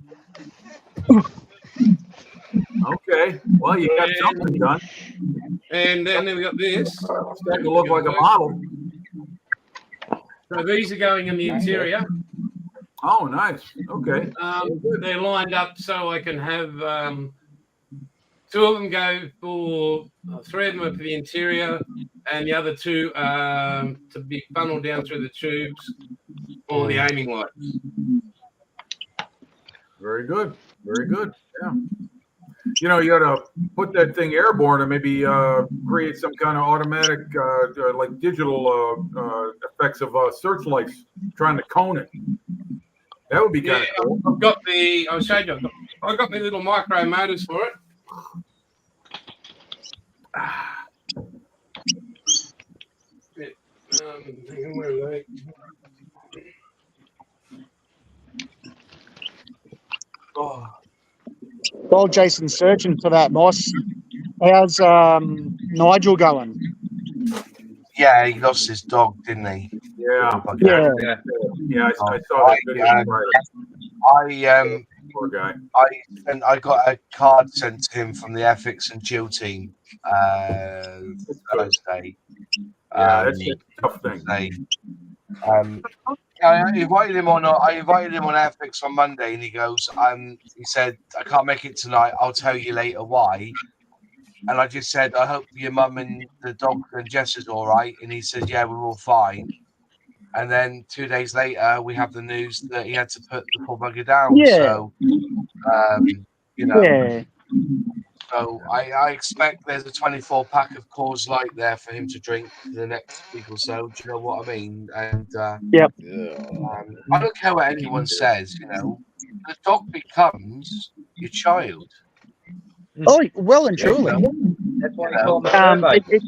Okay. Well, you got something done. And then we got this. It's starting to look like a model. So these are going in the interior. Oh, nice. Okay. They're lined up so I can have 2 of them go for 3 of them are for the interior, and the other 2 to be funneled down through the tubes or the aiming lights. Very good. Very good. Yeah. You got to put that thing airborne and maybe create some kind of automatic, like digital effects of searchlights trying to cone it. That would be kind of cool. I've got I'll show you. I've got my little micro motors for it. Where are they? Oh. While Jason's searching for that, Moss, how's Nigel going? Yeah, he lost his dog, didn't he? Yeah. Yeah. I saw that video. Poor guy. I got a card sent to him from the Ethics and Chill team Thursday. Yeah, that's a tough thing. I invited him on Ethics on Monday, and he goes, he said, I can't make it tonight. I'll tell you later why. And I just said, I hope your mum and the dog and Jess is all right. And he said, yeah, we're all fine. And then 2 days later, we have the news that he had to put the poor bugger down. Yeah. So, you know, Yeah. so I expect there's a 24 pack of Coors Light there for him to drink for the next week or so. Do you know what I mean? And Yep. I don't care what anyone says. You know, the dog becomes your child. Oh, well and truly. That's why you call them a survey.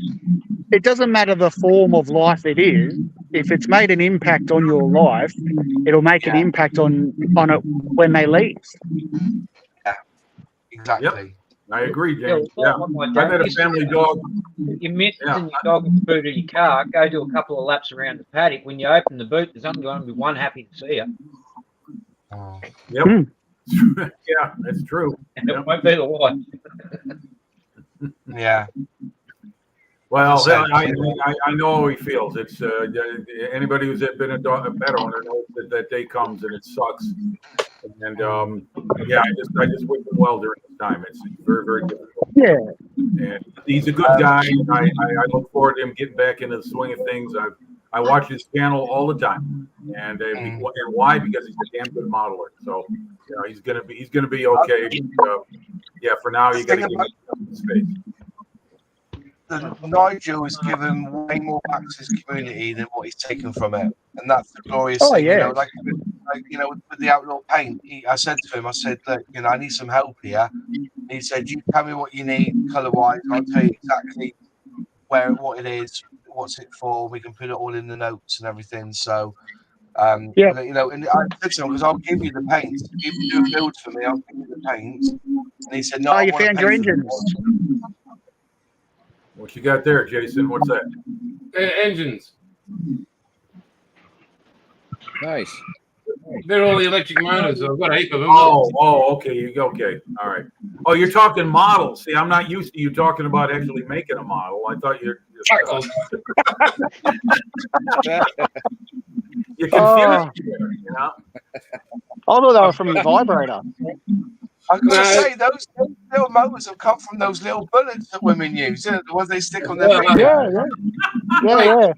It doesn't matter the form of life it is. If it's made an impact on your life, it'll make an impact on it when they leave. Yeah, exactly. I agree, Yeah, James. well, Yeah, what my I've dad had a used to family do, dog. Your mittens Yeah. and your dog and food in your car, go do a couple of laps around the paddock. When you open the boot, there's only going to be one happy to see you. Yep. Yeah, that's true. And it won't be the wife. Yeah. Well, I know how he feels. It's anybody who's been a pet owner knows that day comes and it sucks. And yeah, I just wish him well during this time. It's very, very difficult. Yeah. And he's a good guy. I look forward to him getting back into the swing of things. I watch his channel all the time, and why? Because he's a damn good modeler. So you know, he's gonna be okay. Yeah, for now you got to give him some space. Nigel has given way more back to his community than what he's taken from it, and that's the glorious thing. Yeah. You know, like you know, with the outlaw paint, I said to him, I said, look, you know, I need some help here. And he said, you tell me what you need color-wise, I'll tell you exactly what it is, what's it for. We can put it all in the notes and everything. So, you know, and I said to him, because I'll give you the paints. If you do a build for me, I'll give you the paints. And he said, no. You found your engines. What you got there, Jason? What's that? Engines. Nice. They're all the electric motors. So I've got a heap of them. Okay. Okay. All right. Oh, you're talking models. See, I'm not used to you talking about actually making a model. I thought you're you can feel it, you know? I thought they were from your vibrator. I was going to say, those little motors have come from those little bullets that women use, the ones they stick on their finger. Yeah.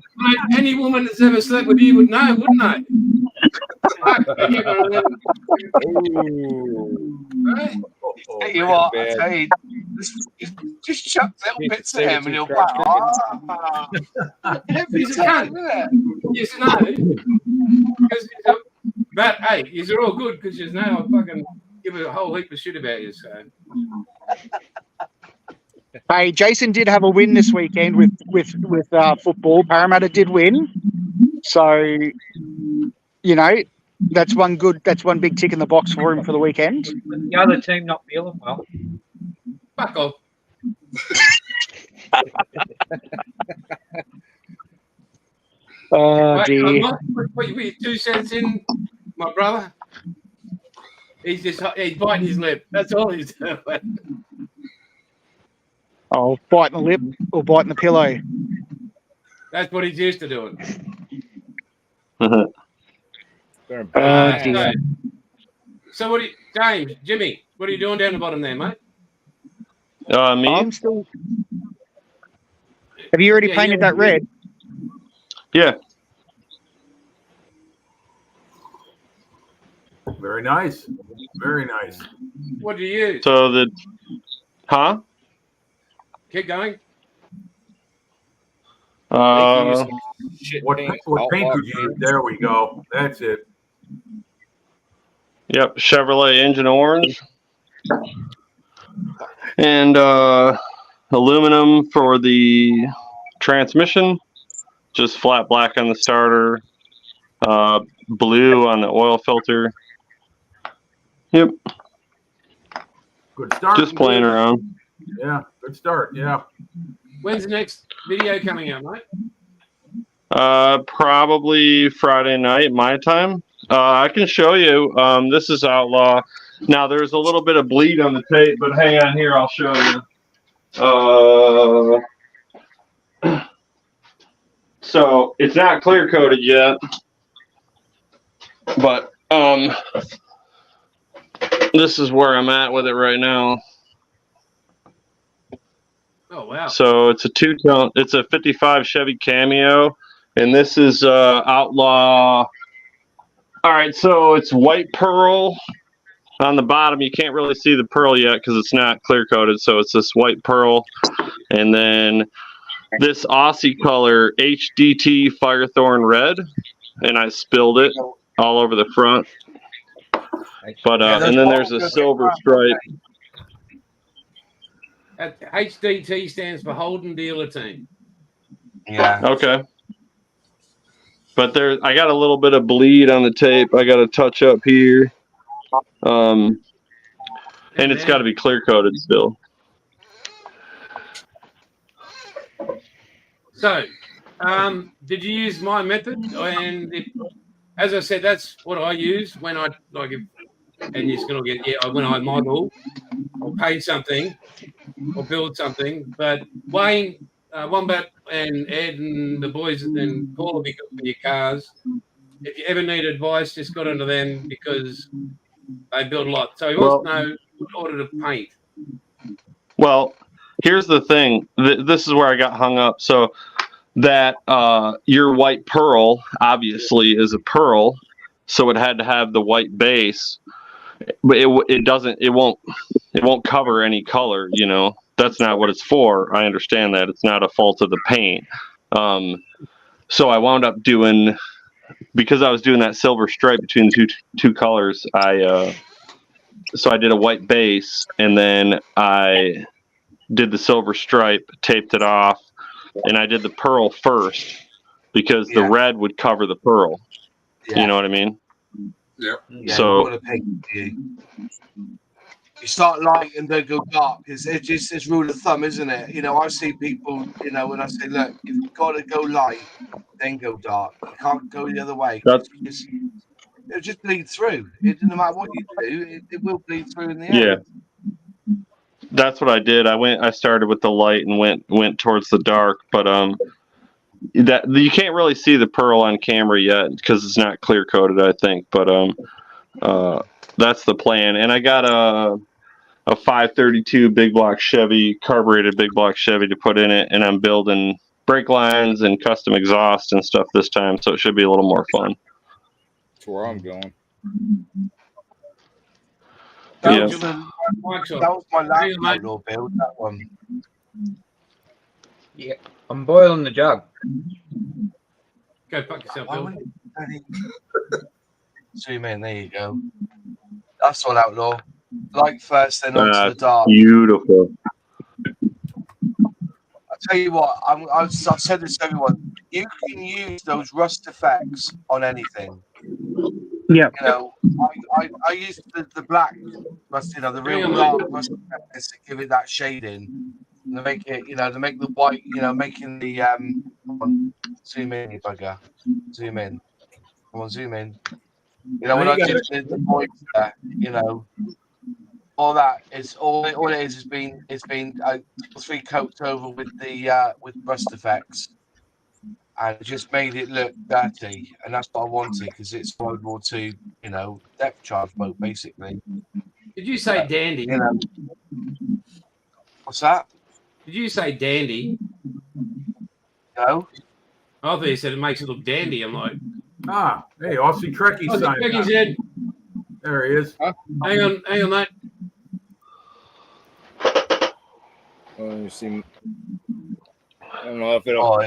Any woman that's ever slept with you would know, wouldn't they? Right? Tell you what, I tell you, just chuck little bits at him and he'll go, every time, isn't it? Yes, no. But hey, these are all good because you know I fucking give a whole heap of shit about you. So. Hey, Jason did have a win this weekend with football. Parramatta did win, so you know that's one big tick in the box for him for the weekend. The other team not feeling well. Fuck off. Oh dear. Put your 2 cents in, my brother. He's biting his lip. That's all he's doing. Oh, biting the lip or biting the pillow. That's what he's used to doing. So what? James, Jimmy, what are you doing down the bottom there, mate? Me? I'm still. Have you already painted that red? Yeah. Very nice. Very nice. What do you use? So Keep going. What paint did you use? There we go. That's it. Yep, Chevrolet engine orange. And aluminum for the transmission. Just flat black on the starter. Blue on the oil filter. Yep. Good start. Just playing around. Yeah, good start. Yeah. When's the next video coming out, mate? Probably Friday night, my time. I can show you. This is Outlaw. Now, there's a little bit of bleed on the tape, but hang on here. I'll show you. So it's not clear coated yet, but this is where I'm at with it right now. Oh wow! So it's a 2-tone. It's a '55 Chevy Cameo, And this is Outlaw. All right, so it's white pearl on the bottom. You can't really see the pearl yet because it's not clear coated. So it's this white pearl. And then this Aussie color HDT Firethorn Red. And I spilled it all over the front. But and then there's a silver stripe. HDT stands for Holden Dealer Team. Yeah. Okay. But there, I got a little bit of bleed on the tape. I got a touch up here. And it's got to be clear coated still. So, did you use my method? And as I said, that's what I use when I like. And you're going to get when I model or paint something or build something. But Wayne, Wombat, and Ed and the boys and Paul will be good for your cars. If you ever need advice, just got onto them because they build a lot. So he wants to know what order to paint. Well, here's the thing. This is where I got hung up. So that your white pearl obviously is a pearl, so it had to have the white base, but it won't cover any color. You know, that's not what it's for. I understand that it's not a fault of the paint. So I wound up doing, because I was doing that silver stripe between the two colors. So I did a white base, and then I did the silver stripe, taped it off, and I did the pearl first because the red would cover the pearl. Yeah. You know what I mean? Yep. Yeah, so you start light and then go dark. It's just this rule of thumb, isn't it? You know, I see people, you know, when I say, look, if you've got to go light, then go dark. You can't go the other way. It'll just bleed through. It doesn't matter what you do, it will bleed through in the end. Yeah. That's what I did. I started with the light and went towards the dark, but that you can't really see the pearl on camera yet because it's not clear coated, I think. But that's the plan. And I got a 532 big block Chevy, carbureted big block Chevy to put in it, and I'm building brake lines and custom exhaust and stuff this time, so it should be a little more fun. That's where I'm going. That was my last model build, that one. Yeah, I'm boiling the jug. Go fuck yourself, Bill. Zoom in, there you go. That's all, Outlaw. Light first, then onto the dark. Beautiful. I'll tell you what, I've said this to everyone. You can use those rust effects on anything. Yeah. You know, I use the black rust, you know, the real dark rust effects to give it that shading. And to make it, you know, to make the white, you know, making the zoom in, you bugger. Zoom in. Come on, zoom in. You know, when I did the voice there, you know, all that is all it is has been 3 coats over with the with rust effects, and it just made it look dirty, and that's what I wanted because it's World War II, you know, depth charge boat basically. Did you say dandy? You know, what's that? Did you say dandy? No. I thought you said it makes it look dandy. I'm like, hey, Aussie Trekkie sign. Trekkie's in. There he is. Hang on, mate. Let me see. I don't know if it'll.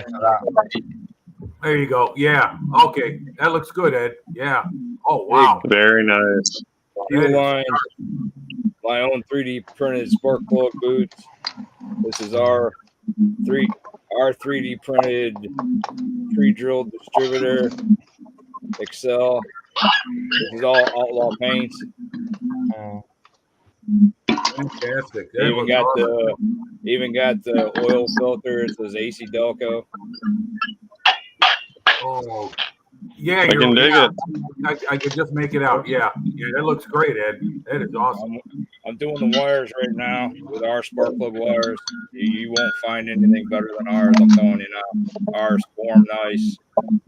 There you go. Yeah. Okay. That looks good, Ed. Yeah. Oh, wow. Very nice. Line, my own 3D printed spark plug boots. This is our 3D printed pre-drilled distributor. Excel. This is all Outlaw paints. Fantastic. Even got the oil filter. It says AC Delco. Oh, yeah. I can dig it. I can just make it out. Yeah. Yeah, that looks great, Ed. That is awesome. I'm doing the wires right now with our spark plug wires. You won't find anything better than ours. I'm telling you now. Ours form nice.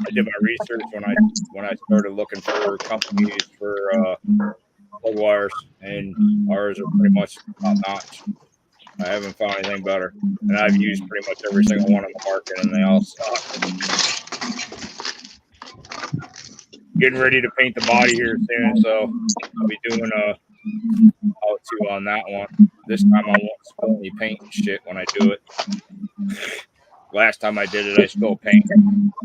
I did my research when I started looking for companies for plug wires, and ours are pretty much top notch. I haven't found anything better, and I've used pretty much every single one on the market, and they all suck. getting ready to paint the body here soon, so I'll be doing a how-to on that one. This time I won't spill any paint and shit when I do it. Last time I did it, I spilled paint. I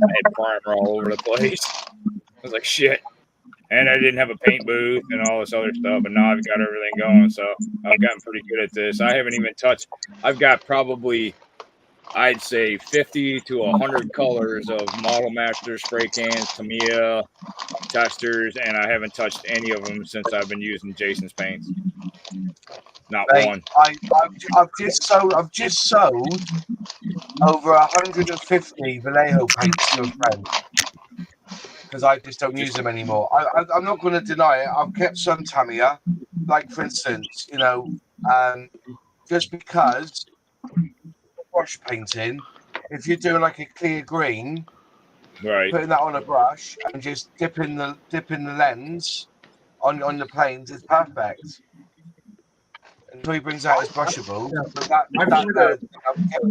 had primer all over the place. I was like, shit. And I didn't have a paint booth and all this other stuff, but now I've got everything going, so I've gotten pretty good at this. I haven't even touched. I've got probably, I'd say, 50 to 100 colors of Model Master spray cans, Tamiya testers, and I haven't touched any of them since I've been using Jason's paints. Not one. I've just sold over 150 Vallejo paints to a friend because I just don't use them anymore. I'm not going to deny it. I've kept some Tamiya, like for instance, you know, just because brush painting, if you're doing like a clear green, right, putting that on a brush and just dipping the lens on the planes is perfect. Until he brings out his brushables, but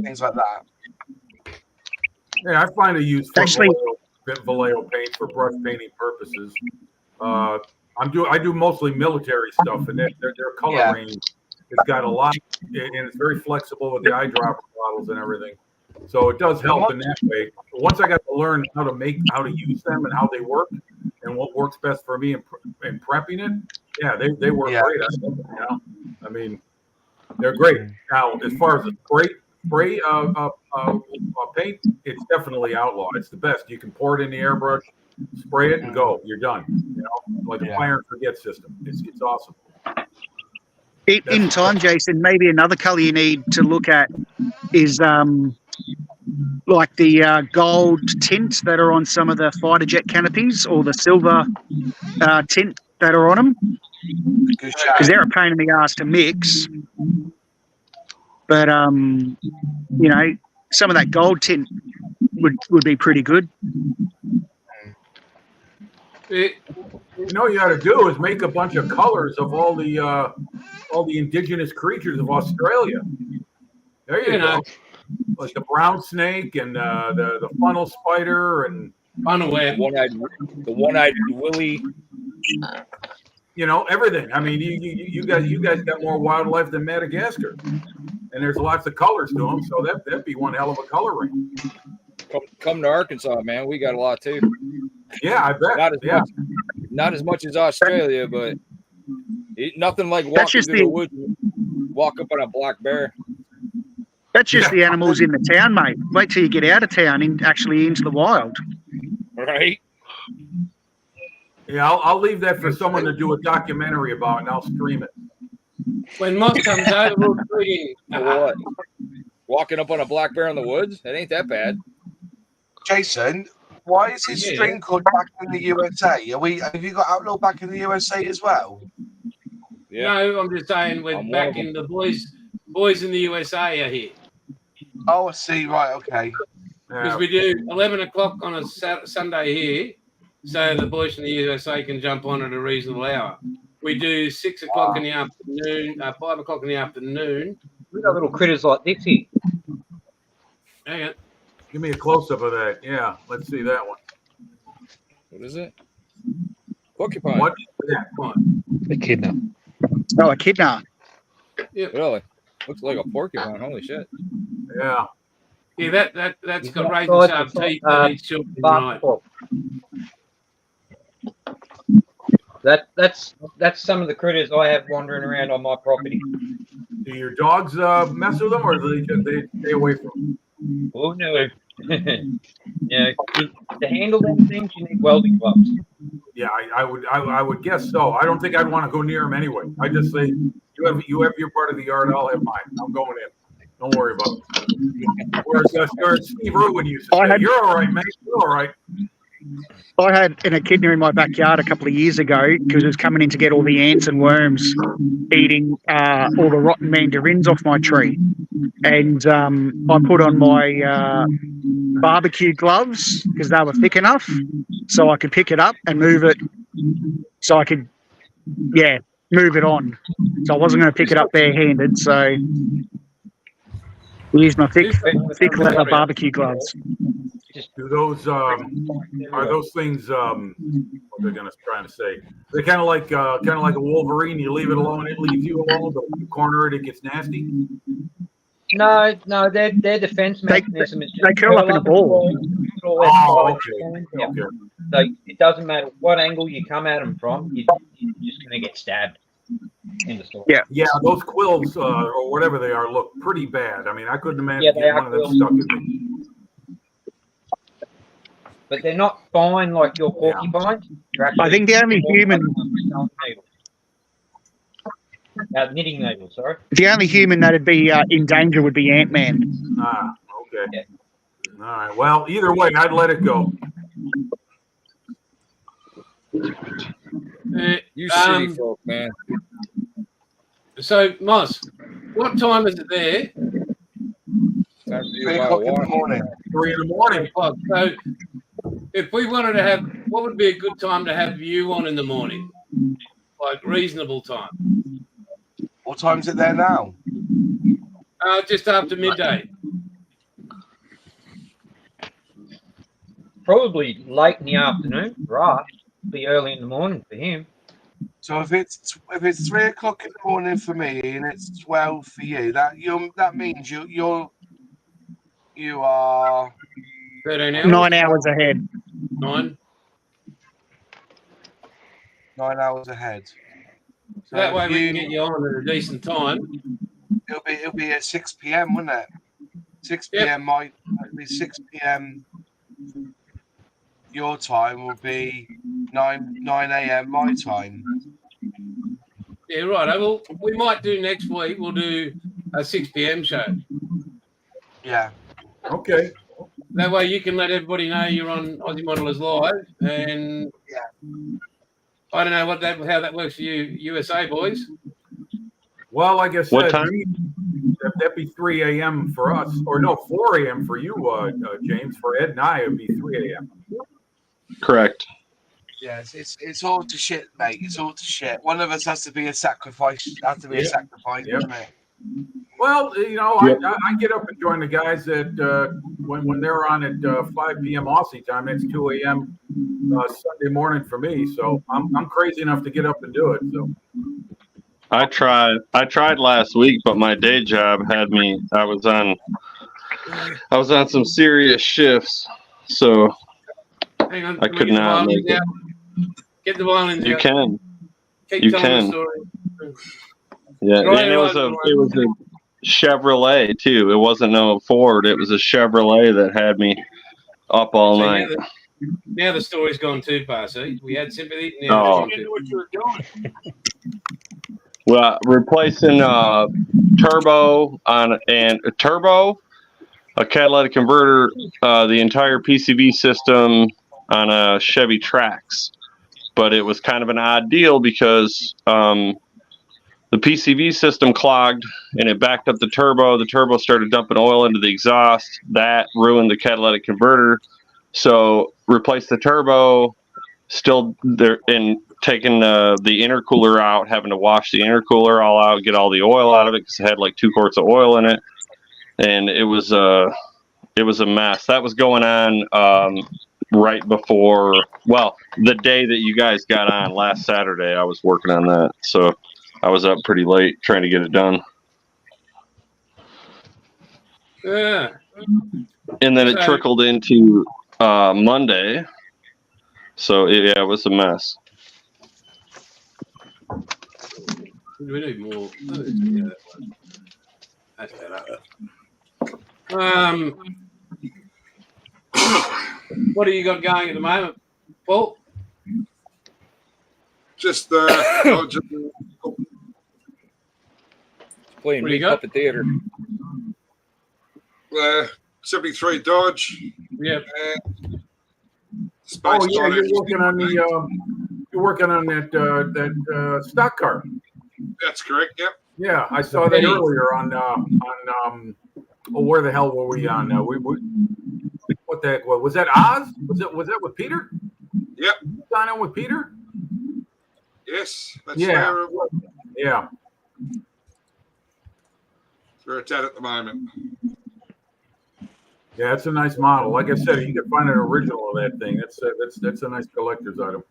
things like that. Yeah, I find a use for Vallejo paint for brush painting purposes. I do mostly military stuff, and their color range has got a lot, and it's very flexible with the eyedropper bottles and everything. So it does help in that way. But once I got to learn how to use them and how they work, and what works best for me in prepping it, yeah, they work great. You know? I mean, they're great. Now, as far as the spray paint, it's definitely outlaw. It's the best. You can pour it in the airbrush, spray it, and go. You're done. You know, like a fire and forget system. It's awesome. In time, Jason, maybe another colour you need to look at is like the gold tint that are on some of the fighter jet canopies, or the silver tint that are on them, because they're a pain in the ass to mix. But you know, some of that gold tint would be pretty good. You know what you got to do is make a bunch of colors of all the indigenous creatures of Australia. There you go. Like the brown snake and the funnel spider and the one-eyed willy. You know, everything. I mean, you guys got more wildlife than Madagascar, and there's lots of colors to them. So that'd be one hell of a color range. Come to Arkansas, man. We got a lot too. Yeah, I bet. Not as much as Australia, but nothing like walking through the woods, walk up on a black bear. That's just the animals in the town, mate. Wait till you get out of town and actually into the wild. Right. Yeah, I'll leave that for someone to do a documentary about, and I'll stream it. When Moss comes over, we'll bring what? Walking up on a black bear in the woods? That ain't that bad. Jason, why is his string called Back in the USA? Have you got Outlaw back in the USA as well? Yeah. No, I'm just saying we're back in the boys in the USA are here. Oh, I see. Right, okay. Because we do 11 o'clock on a Sunday here, so the boys in the USA can jump on at a reasonable hour. We do 6 o'clock in the afternoon, 5 o'clock in the afternoon. We got little critters like this here. Hang on. Give me a close-up of that. Yeah, let's see that one. What is it? Porcupine. What is that? Echidna. Oh, echidna. Yeah. Really? Looks like a porcupine. Holy shit. Yeah. Yeah, that's got razor sharp teeth that eats children right. That's some of the critters I have wandering around on my property. Do your dogs mess with them, or do they stay away from them? Oh no. Yeah, to handle them things, you need welding gloves. Yeah, I would guess so. I don't think I'd want to go near them anyway. I just say you have your part of the yard, I'll have mine. I'm going in. Don't worry about it. Whereas Steve Irwin used to say, "You're all right, man. You're all right." I had an echidna in my backyard a couple of years ago because it was coming in to get all the ants and worms eating all the rotten mandarins off my tree. And I put on my barbecue gloves because they were thick enough so I could pick it up and move it so I could, move it on. So I wasn't going to pick it up barehanded, so I used my thick leather barbecue gloves. just Do those are those things? What they're trying to say? They're kind of like a Wolverine. You leave it alone, it leaves you alone. But when you corner it, it gets nasty. no, their defense mechanism is just they curl up in a ball. Oh, okay. Yeah. Okay. So it doesn't matter what angle you come at them from, you're just going to get stabbed in the store. Yeah. Yeah, those quills or whatever they are look pretty bad. I mean, I couldn't imagine Yeah, they getting are one of them quills. stuck in me. But they're not fine like your porcupines. I think the only human, knitting needle, sorry. the only human that'd be in danger would be Ant-Man. Ah, okay. Yeah. All right. Well, either way, I'd let it go. You city folk, man. So, Moss, what time is it there? Time to do 3 a o'clock in the walk. morning. 3 in the morning. So, if we wanted to have, what would be a good time to have you on in the morning? Like reasonable time? What time's it there now? Just after midday. Probably late in the afternoon, right? Be early in the morning for him. So if it's 3 o'clock in the morning for me and it's 12 for you, that means you are 13 hours? 9 hours ahead. 9. 9 hours ahead. So That way we can get you on at a decent time. It'll be at 6 p.m., wouldn't it? 6 Yep. p.m. It'll be 6 p.m. Your time will be 9 a.m. my time. Yeah, right. Well, we might do next week. We'll do a 6 p.m. show. Yeah. Okay. That way you can let everybody know you're on Aussie Modelers Live. And I don't know how that works for you, USA boys. Well, like I said, What time? That'd be 3 a.m. for us, or no, 4 a.m. for you, James. For Ed and I, it'd be 3 a.m. Correct. Yeah, it's all to shit, mate. It's all to shit. One of us has to be a sacrifice. Has to be a sacrifice, Yep. isn't it? Well, you know, Yep. I get up and join the guys that when they're on at 5 p.m. Aussie time. It's 2 a.m. Sunday morning for me. So I'm crazy enough to get up and do it. So I tried last week, but my day job had me. I was on some serious shifts, so Hang on. I could not make it. Get the violins You out. can. Keep You telling can. the story. Yeah, Right, and it was a Chevrolet too. It wasn't no Ford. It was a Chevrolet that had me up all So night. now the story's gone too far. See, we had sympathy. Oh. Now it's What you were doing? Well, replacing turbo a catalytic converter, the entire PCB system on a Chevy Trax. But it was kind of an odd deal because the PCB system clogged and it backed up the turbo. The turbo started dumping oil into the exhaust. That ruined the catalytic converter. So replaced the turbo, still there, and taking the intercooler out, having to wash the intercooler all out, get all the oil out of it because it had like 2 quarts of oil in it, and it was a mess. That was going on right before, well, the day that you guys got on last Saturday. I was working on that, so I was up pretty late trying to get it done. Yeah. And then it So- trickled into Monday, so it was a mess. We need more. Yeah, that's better. What do you got going at the moment, Paul? Just Oh, Playing What do you Big got? Puppet Theater. 73 Dodge. Yeah. Space oh yeah, Dodge. you're working on that stock car. That's correct. Yep. Yeah, I saw that earlier on where the hell were we on? What the heck was that? Oz? Was that with Peter? Yep. Sign on with Peter? Yes. That's Yeah. where it was. Yeah. Where it's at the moment. Yeah, it's a nice model. Like I said, you can find an original of that thing. That's a nice collector's item.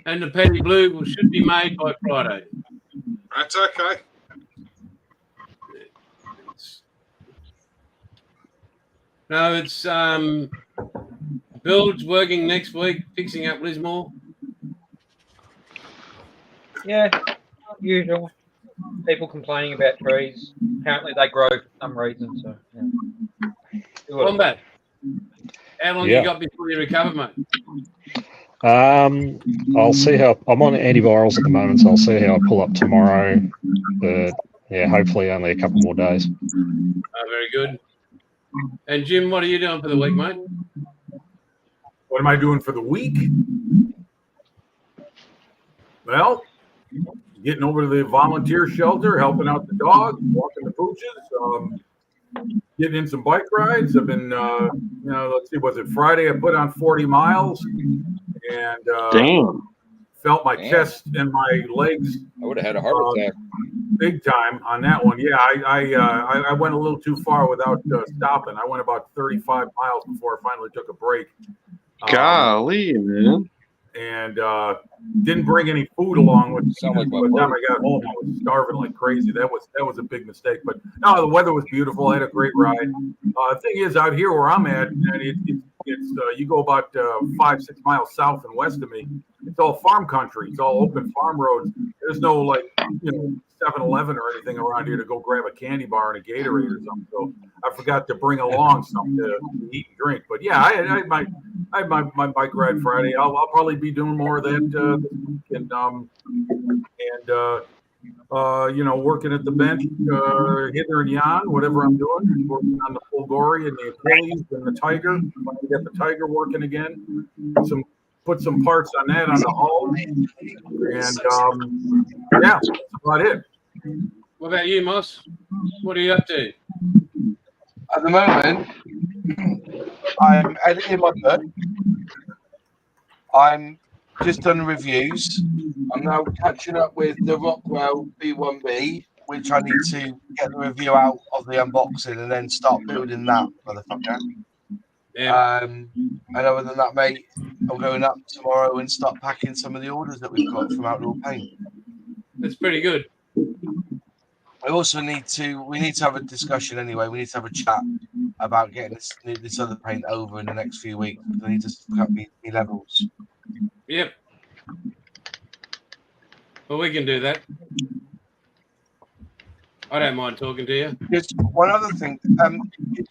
And the Petty Blue should be made by Friday. That's okay. No, it's Bilge's working next week, fixing up Lismore. Yeah, usual. People complaining about trees. Apparently they grow for some reason. So, yeah. Combat. How long you got before you recover, mate? I'll see how I'm on antivirals at the moment, so I'll see how I pull up tomorrow. But yeah, hopefully only a couple more days. Very good. And Jim, what are you doing for the week, mate? What am I doing for the week? Well, getting over to the volunteer shelter, helping out the dog, walking the pooches, getting in some bike rides. I've been, let's see, was it Friday? I put on 40 miles and felt my chest and my legs. I would have had a heart attack. Big time on that one. Yeah, I went a little too far without stopping. I went about 35 miles before I finally took a break. Golly, man. And didn't bring any food along with Sound like by the time I got home. I was starving like crazy. That was a big mistake. But no, the weather was beautiful. I had a great ride. The thing is, out here where I'm at, and it's you go about 5-6 miles south and west of me. It's all farm country. It's all open farm roads. There's no 7-Eleven or anything around here to go grab a candy bar and a Gatorade or something. So I forgot to bring along something to eat and drink. But yeah, I had my bike ride Friday. I'll probably be doing more of that this week, and working at the bench, hither and yon, whatever I'm doing, working on the Fulgori and the Achilles and the Tiger. I'm going to get the Tiger working again. Put some parts on that on the hull, and yeah, that's about it. What about you, Moss? What are you up to? At the moment, I'm editing my book. I'm just done reviews. I'm now catching up with the Rockwell B1B, which I need to get the review out of the unboxing and then start building that, motherfucker. Yeah. And other than that, mate, I'm going up tomorrow and start packing some of the orders that we've got from Outdoor Paint. That's pretty good. I also need to have a discussion anyway. We need to have a chat about getting this other paint over in the next few weeks. I need to cut me levels. Yep. Well, we can do that. I don't mind talking to you. Just one other thing.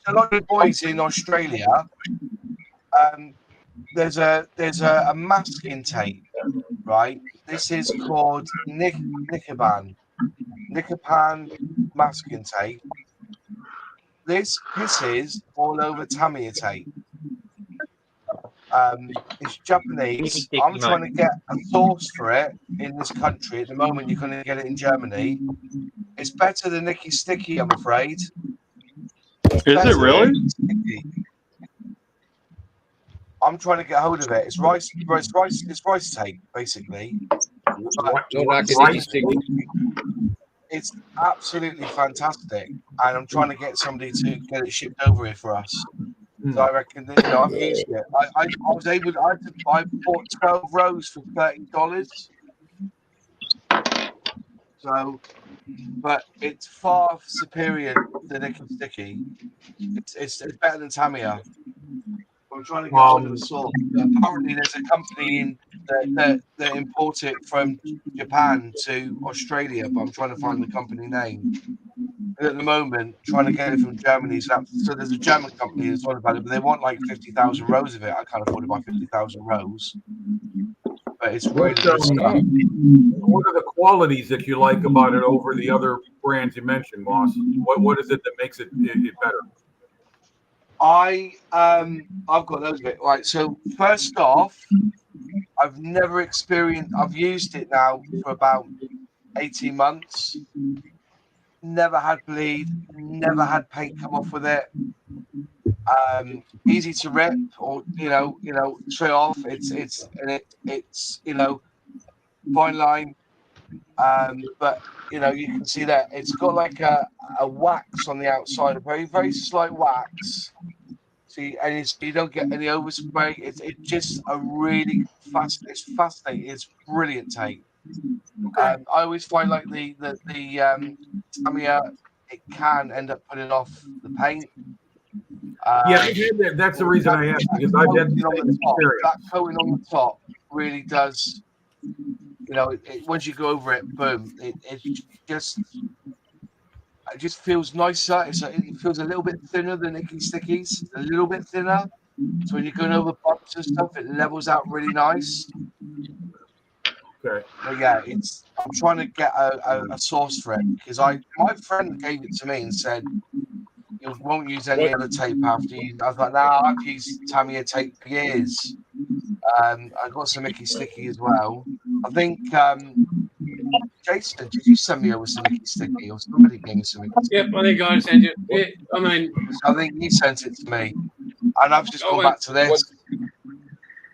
A lot of boys in Australia, there's a mask intake, right? This is called Nicoban mask intake. This pisses all over Tamiya tape. It's Japanese. I'm trying to get a source for it in this country. At the moment, you're going to get it in Germany. It's better than Nicky Sticky, I'm afraid. Is it really? I'm trying to get hold of it. It's rice tape, basically. It's absolutely fantastic, and I'm trying to get somebody to get it shipped over here for us. So I reckon that, I've used it. I bought 12 rows for $30. So, but it's far superior to Nicky Sticky. It's better than Tamiya. I'm trying to get hold of a source. Apparently, there's a company that import it from Japan to Australia, but I'm trying to find the company name. And at the moment, trying to get it from Germany. So there's a German company that's on about it, but they want like 50,000 rows of it. I can't afford to buy 50,000 rows. But it's really good stuff. What are the qualities that you like about it over the other brands you mentioned, Moss? What is it that makes it better? I've got those bit right. So first off, I've used it now for about 18 months. Never had bleed, never had paint come off with it. Easy to rip or straight off. It's fine line. But you know, you can see that it's got like a wax on the outside, a very, very slight wax. See, and you don't get any overspray. It's just a really it's fascinating. It's brilliant tape. I always find like the Tamiya, it can end up putting off the paint. That's the reason I asked, because I've had the same experience. That coating on the top really does, you know, once you go over it, boom, it just feels nicer. It feels a little bit thinner than Icky Stickies, a little bit thinner. So when you're going over bumps and stuff, it levels out really nice. Okay. But yeah, I'm trying to get a source for it, because my friend gave it to me and said, you won't use any other tape after you. I was like, nah, I've used Tamiya tape for years. I got some Icky Sticky as well. I think Jason, did you send me over some Icky Sticky, or somebody gave me some Icky Sticky? Yep, I think I sent you. Yeah, I mean, I think you sent it to me, and I've just gone back to this.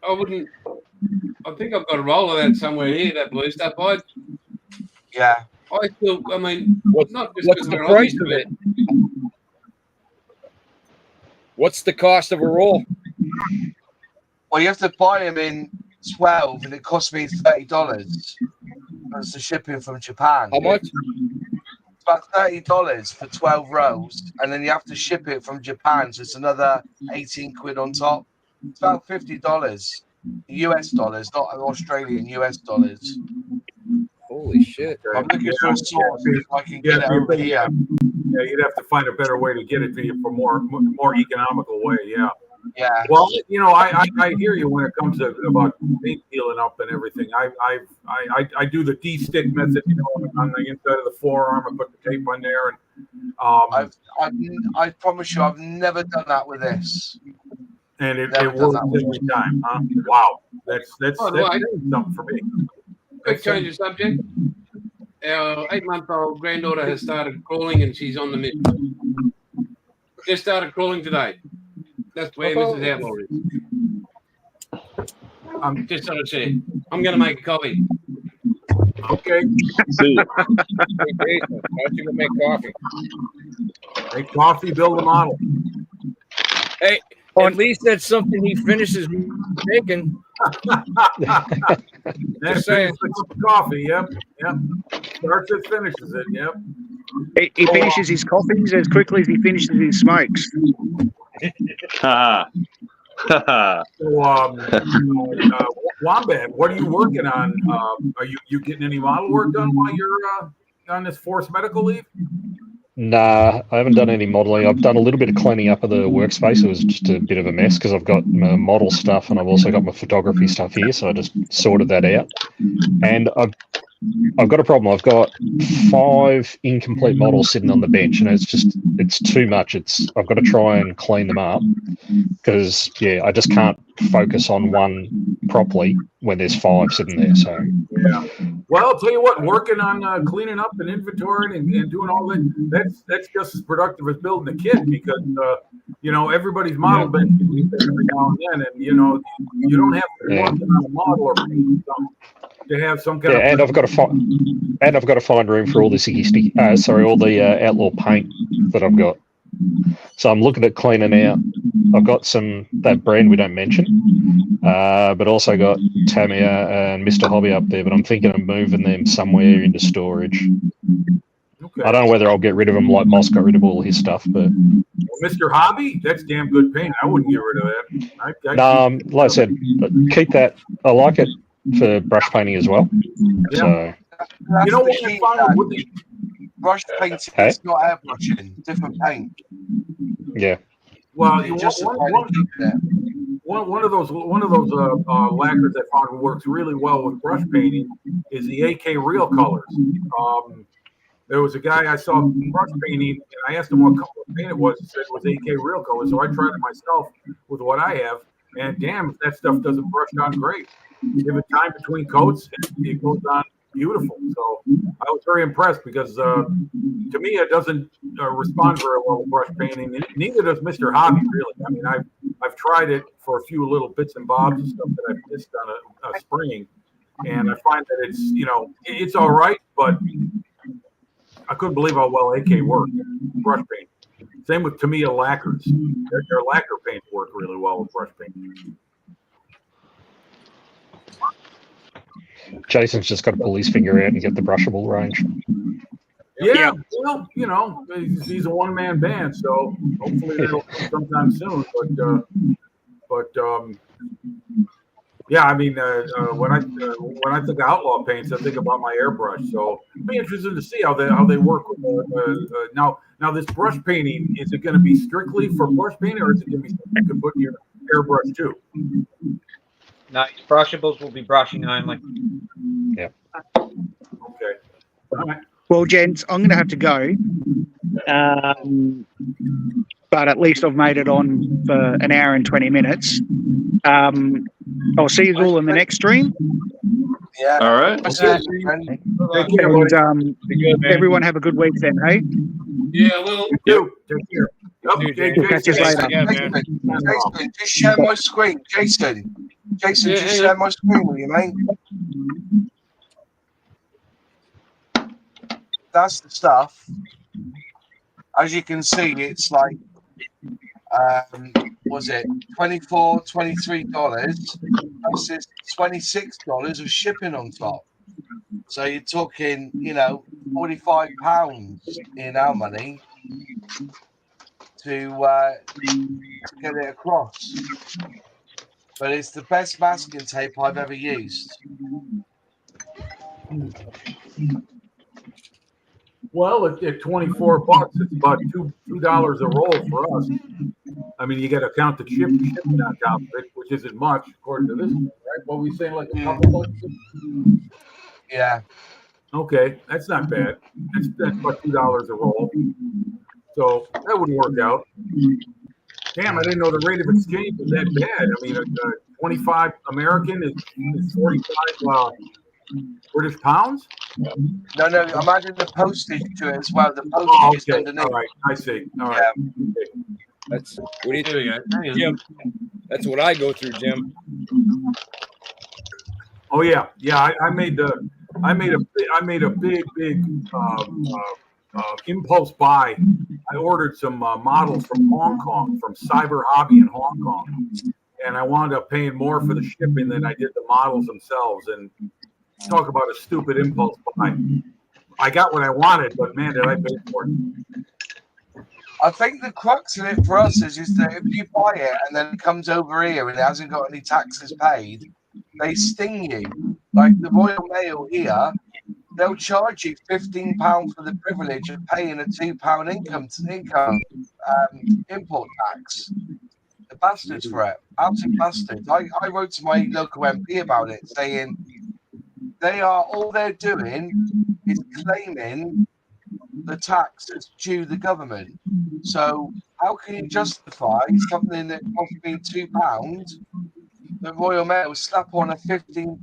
I wouldn't. I think I've got a roll of that somewhere here. That blue stuff. I still. I mean, what's the price of it? What's the cost of a roll? Well, you have to buy them in 12, and it cost me $30. That's the shipping from Japan. How much? It's about $30 for 12 rolls, and then you have to ship it from Japan, so it's another 18 quid on top. It's about $50 US dollars, not Australian, US dollars. Holy shit! I'm looking for a source if I can get it over here. Yeah, you'd have to find a better way to get it to you for more economical way. Yeah. Yeah. Well, you know, I hear you when it comes to about paint peeling up and everything. I do the D-stick method, you know, on the inside of the forearm. I put the tape on there, and I promise you, I've never done that with this. And it works every time, huh? Wow, that's something for me. Quick change of subject. Our 8-month-old granddaughter has started crawling, and she's on the mission. Just started crawling today. That's where Mrs. Outlaw is. I'm just on a chair. I'm going to make a coffee. Okay. See. Why don't you go make coffee? Make coffee, build a model. Hey, at least that's something he finishes making. That's saying coffee. Yep. Starts it, finishes it. Yep. He finishes his coffees as quickly as he finishes his smokes. So, Wombat, what are you working on? Are you getting any model work done while you're on this forced medical leave? Nah, I haven't done any modeling. I've done a little bit of cleaning up of the workspace. It was just a bit of a mess because I've got my model stuff and I've also got my photography stuff here. So I just sorted that out. And I've got a problem. I've got 5 incomplete models sitting on the bench, and it's too much. I've got to try and clean them up because I just can't focus on one properly when there's 5 sitting there. So yeah. Well, I'll tell you what, working on cleaning up and inventory and doing all that, that's just as productive as building a kit, because you know, everybody's model bench every now and then, and you know, you don't have to be working on a model or painting something to have some kind of. And I've got to find room for all this all the Outlaw paint that I've got. So I'm looking at cleaning out. I've got that brand we don't mention, but also got Tamiya and Mr. Hobby up there. But I'm thinking of moving them somewhere into storage. Okay. I don't know whether I'll get rid of them like Moss got rid of all his stuff, but Mr. Hobby, that's damn good paint. I wouldn't get rid of that. No, like I said, keep that. I like it for brush painting as well. Yeah. So you know what I found with the brush painting, it's not airbrushing, different paint. Yeah. Well, one of those lacquers I found works really well with brush painting is the AK Real Colors. There was a guy I saw brush painting, and I asked him what color paint it was. He said it was AK Real Colors, so I tried it myself with what I have, and damn, that stuff doesn't brush on great. Give it time between coats, and it goes on beautiful. So I was very impressed because to me it doesn't respond very well to brush painting. Neither does Mr. Hobby, really. I mean, I've tried it for a few little bits and bobs and stuff that I've missed on a spraying, and I find that it's it's all right, but I couldn't believe how well AK worked. Brush paint. Same with Tamiya lacquers. Their lacquer paints work really well with brush paint. Jason's just got to pull his finger out and get the brushable range. Yeah, well, he's a one-man band, so hopefully that'll come sometime soon. But yeah, I mean, when I think of outlaw paints, I think about my airbrush. So it'd be interesting to see how they work with now this brush painting. Is it going to be strictly for brush painting, or is it going to be something you can put in your airbrush too? No, brushables will be brushing only. Yeah. Okay. All right. Well, gents, I'm going to have to go. But at least I've made it on for an hour and 20 minutes. I'll see you all in the next stream. Yeah. All right. And everyone have a good week then, hey? Yeah, well, Take care. We'll catch you later. Jason, just share my screen. Jason, just share my screen with you, mate. That's the stuff. As you can see, it's like, was it $24, $23? Versus $26 of shipping on top. So you're talking, £45 in our money to get it across. But it's the best masking tape I've ever used. Well, at $24, it's about $2 a roll for us. I mean, you got to count the shipping on top of it, which isn't much according to this, right? What we saying, like a couple bucks? Yeah. Okay, that's not bad. That's about $2 a roll. So that wouldn't work out. Damn, I didn't know the rate of exchange was that bad. I mean, 25 American is 45 British pounds? No, I'm adding the postage to it as well. The postage is underneath. All right, I see. All right. Okay. That's what do you do, Jim? That's what I go through, Jim. Oh yeah, I made a big impulse buy. I ordered some models from Hong Kong, from Cyber Hobby in Hong Kong, and I wound up paying more for the shipping than I did the models themselves. And talk about a stupid impulse buy. I got what I wanted, but man, did I pay for it. I think the crux of it for us is that if you buy it and then it comes over here and it hasn't got any taxes paid, they sting you. Like the Royal Mail here, they'll charge you £15 for the privilege of paying a £2 import tax. The bastards for it. Absolute bastards. I wrote to my local MP about it, saying all they're doing is claiming the tax that's due the government. So how can you justify something that cost me £2? The Royal Mail will slap on a £15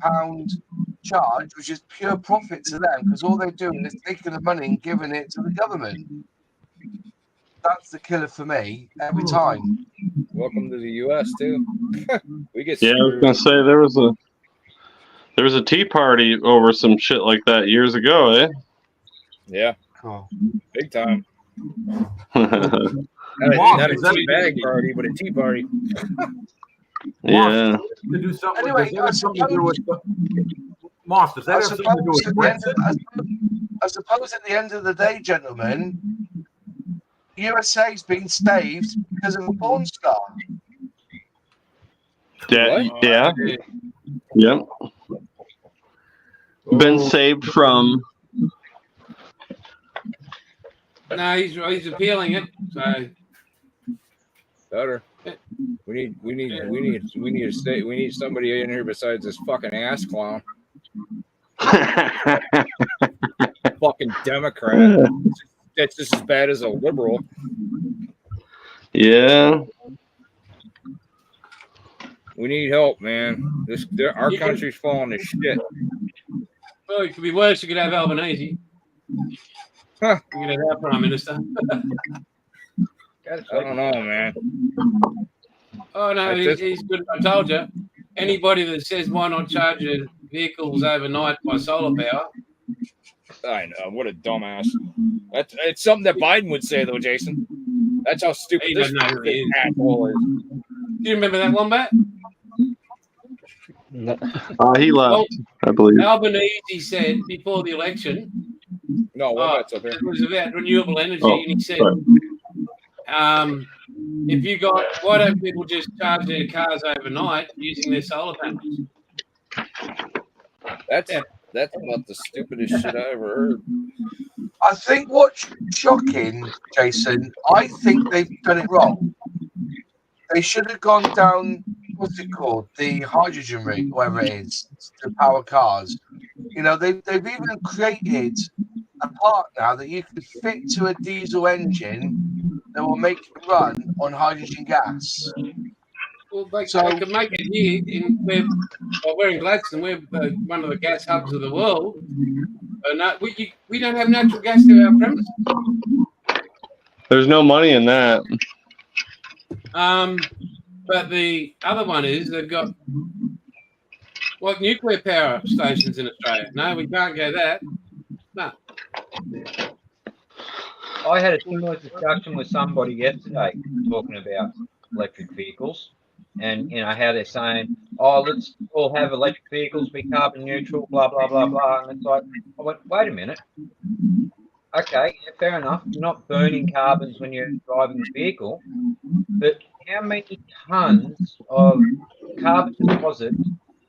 charge, which is pure profit to them, because all they're doing is taking the money and giving it to the government. That's the killer for me every time. Welcome to the US too. We get I was gonna say there was a tea party over some shit like that years ago, eh? Yeah. Cool. Big time. Not a tea bag party, but a tea party. Yeah. To do something. Anyway, does that have something to do with Moss? Does that have something to do with Brexit? I suppose at the end of the day, gentlemen, USA's been saved because of a porn star. Yeah. Yep. Been saved from. no, he's appealing it. So Better. We need somebody in here besides this fucking ass clown. Fucking Democrat. That's just as bad as a liberal. Yeah. We need help, man. Our country's falling to shit. well, it could be worse. You could have Albanese. Huh. You could have our prime minister. I don't know, man. Oh no, he's good. I told you. Anybody that says why not charge a vehicles overnight by solar power. I know. What a dumbass. It's something that Biden would say, though, Jason. That's how stupid He this doesn't know who he is. asshole is. Do you remember that one, Matt? He left, I believe. Albanese said before the election, No, Wombat's up here. it was about renewable energy, Oh, and he said, sorry. if you got, why don't people just charge their cars overnight using their solar panels? That's about the stupidest shit I ever heard. I think what's shocking, Jason, I think they've done it wrong. They should have gone down, what's it called? The hydrogen route, whatever it is, to power cars. You know, they've even created a part now that you can fit to a diesel engine that will make it run on hydrogen gas. Well, they can make it here. We're in Gladstone. We're one of the gas hubs of the world. We don't have natural gas to our premises. There's no money in that. But the other one is they've got nuclear power stations in Australia. No, we can't go that. No. I had a similar discussion with somebody yesterday talking about electric vehicles and, you know, how they're saying, oh, let's all have electric vehicles, be carbon neutral, blah, blah, blah, blah. And it's like, I went, wait a minute. Okay, yeah, fair enough. You're not burning carbons when you're driving the vehicle, but how many tons of carbon deposits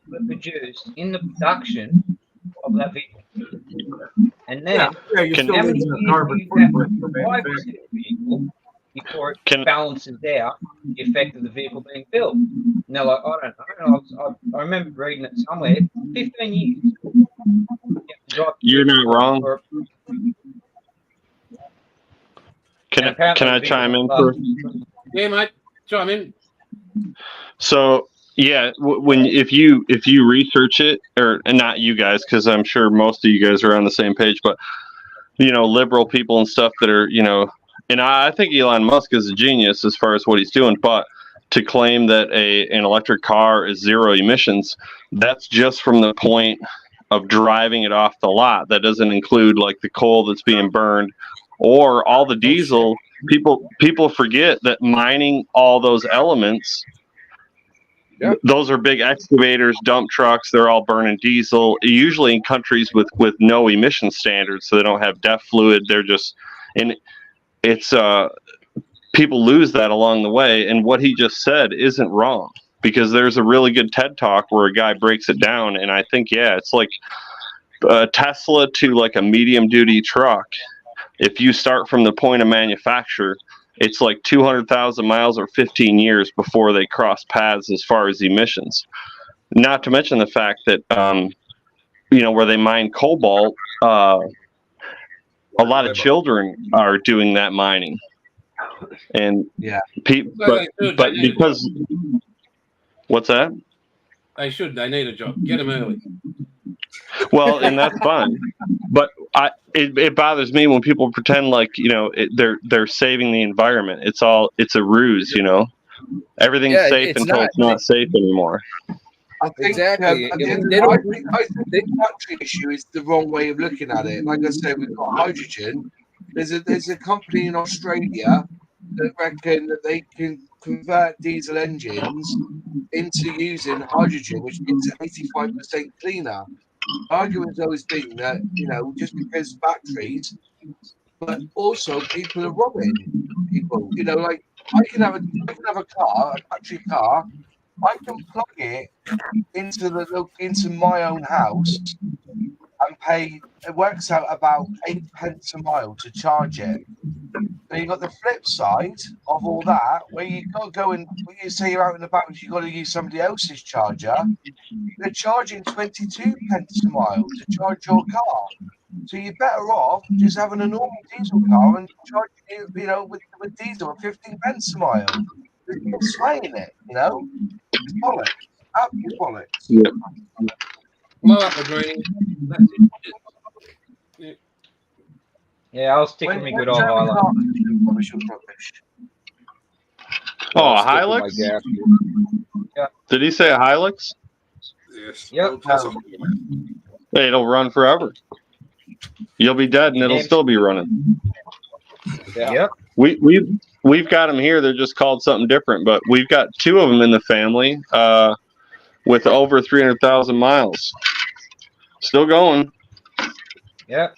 were produced in the production of that vehicle? And then, you're still how many using a years carbon do you have footprint to for drive manufacturing. the vehicle before it balances out the effect of the vehicle being built? And they're like, I don't know. I remember reading it somewhere. 15 years. You're not wrong. Can I chime in first? Yeah, mate, chime in. So yeah, if you research it, and not you guys, because I'm sure most of you guys are on the same page, but you know, liberal people and stuff that are, you know, and I think Elon Musk is a genius as far as what he's doing, but to claim that an electric car is zero emissions, that's just from the point of driving it off the lot. That doesn't include like the coal that's being burned or all the diesel. People forget that mining all those elements, those are big excavators, dump trucks, they're all burning diesel, usually in countries with no emission standards, so they don't have DEF fluid. They're just, and it's people lose that along the way. And what he just said isn't wrong, because there's a really good TED talk where a guy breaks it down, and I think, yeah, it's like a Tesla to like a medium duty truck. If you start from the point of manufacture, it's like 200,000 miles or 15 years before they cross paths as far as emissions. Not to mention the fact that, you know, where they mine cobalt, a lot of children are doing that mining. And but because, what's that? They need a job. Get them early. Well, and that's fine, but it bothers me when people pretend like, you know, they're saving the environment. It's a ruse, you know. Everything's safe until it's not safe anymore. I think Exactly. I think the battery issue is the wrong way of looking at it. Like I said, we've got hydrogen. There's a company in Australia that reckon that they can convert diesel engines into using hydrogen, which means 85% cleaner. The argument's always been that, you know, just because batteries, but also people are robbing people. You know, like I can have a car, a battery car. I can plug it into my own house and pay. It works out about 8 pence a mile to charge it. So you got the flip side of all that, where you got to go and when you say you're out in the back, you got to use somebody else's charger. They're charging 22 pence a mile to charge your car. So you're better off just having a normal diesel car and charging it, you know, with diesel at 15 pence a mile. You're swaying it, you know. It's bollocks. Absolute bollocks. Yeah. Blow up the green. That's it. Yeah, I'll stick with me good old Hilux. Oh, a Hilux? Yeah. Did he say a Hilux? Yes. Yep. It'll run forever. You'll be dead, and it'll still be running. Yep. We've got them here. They're just called something different, but we've got 2 of them in the family with over 300,000 miles. Still going. Yep.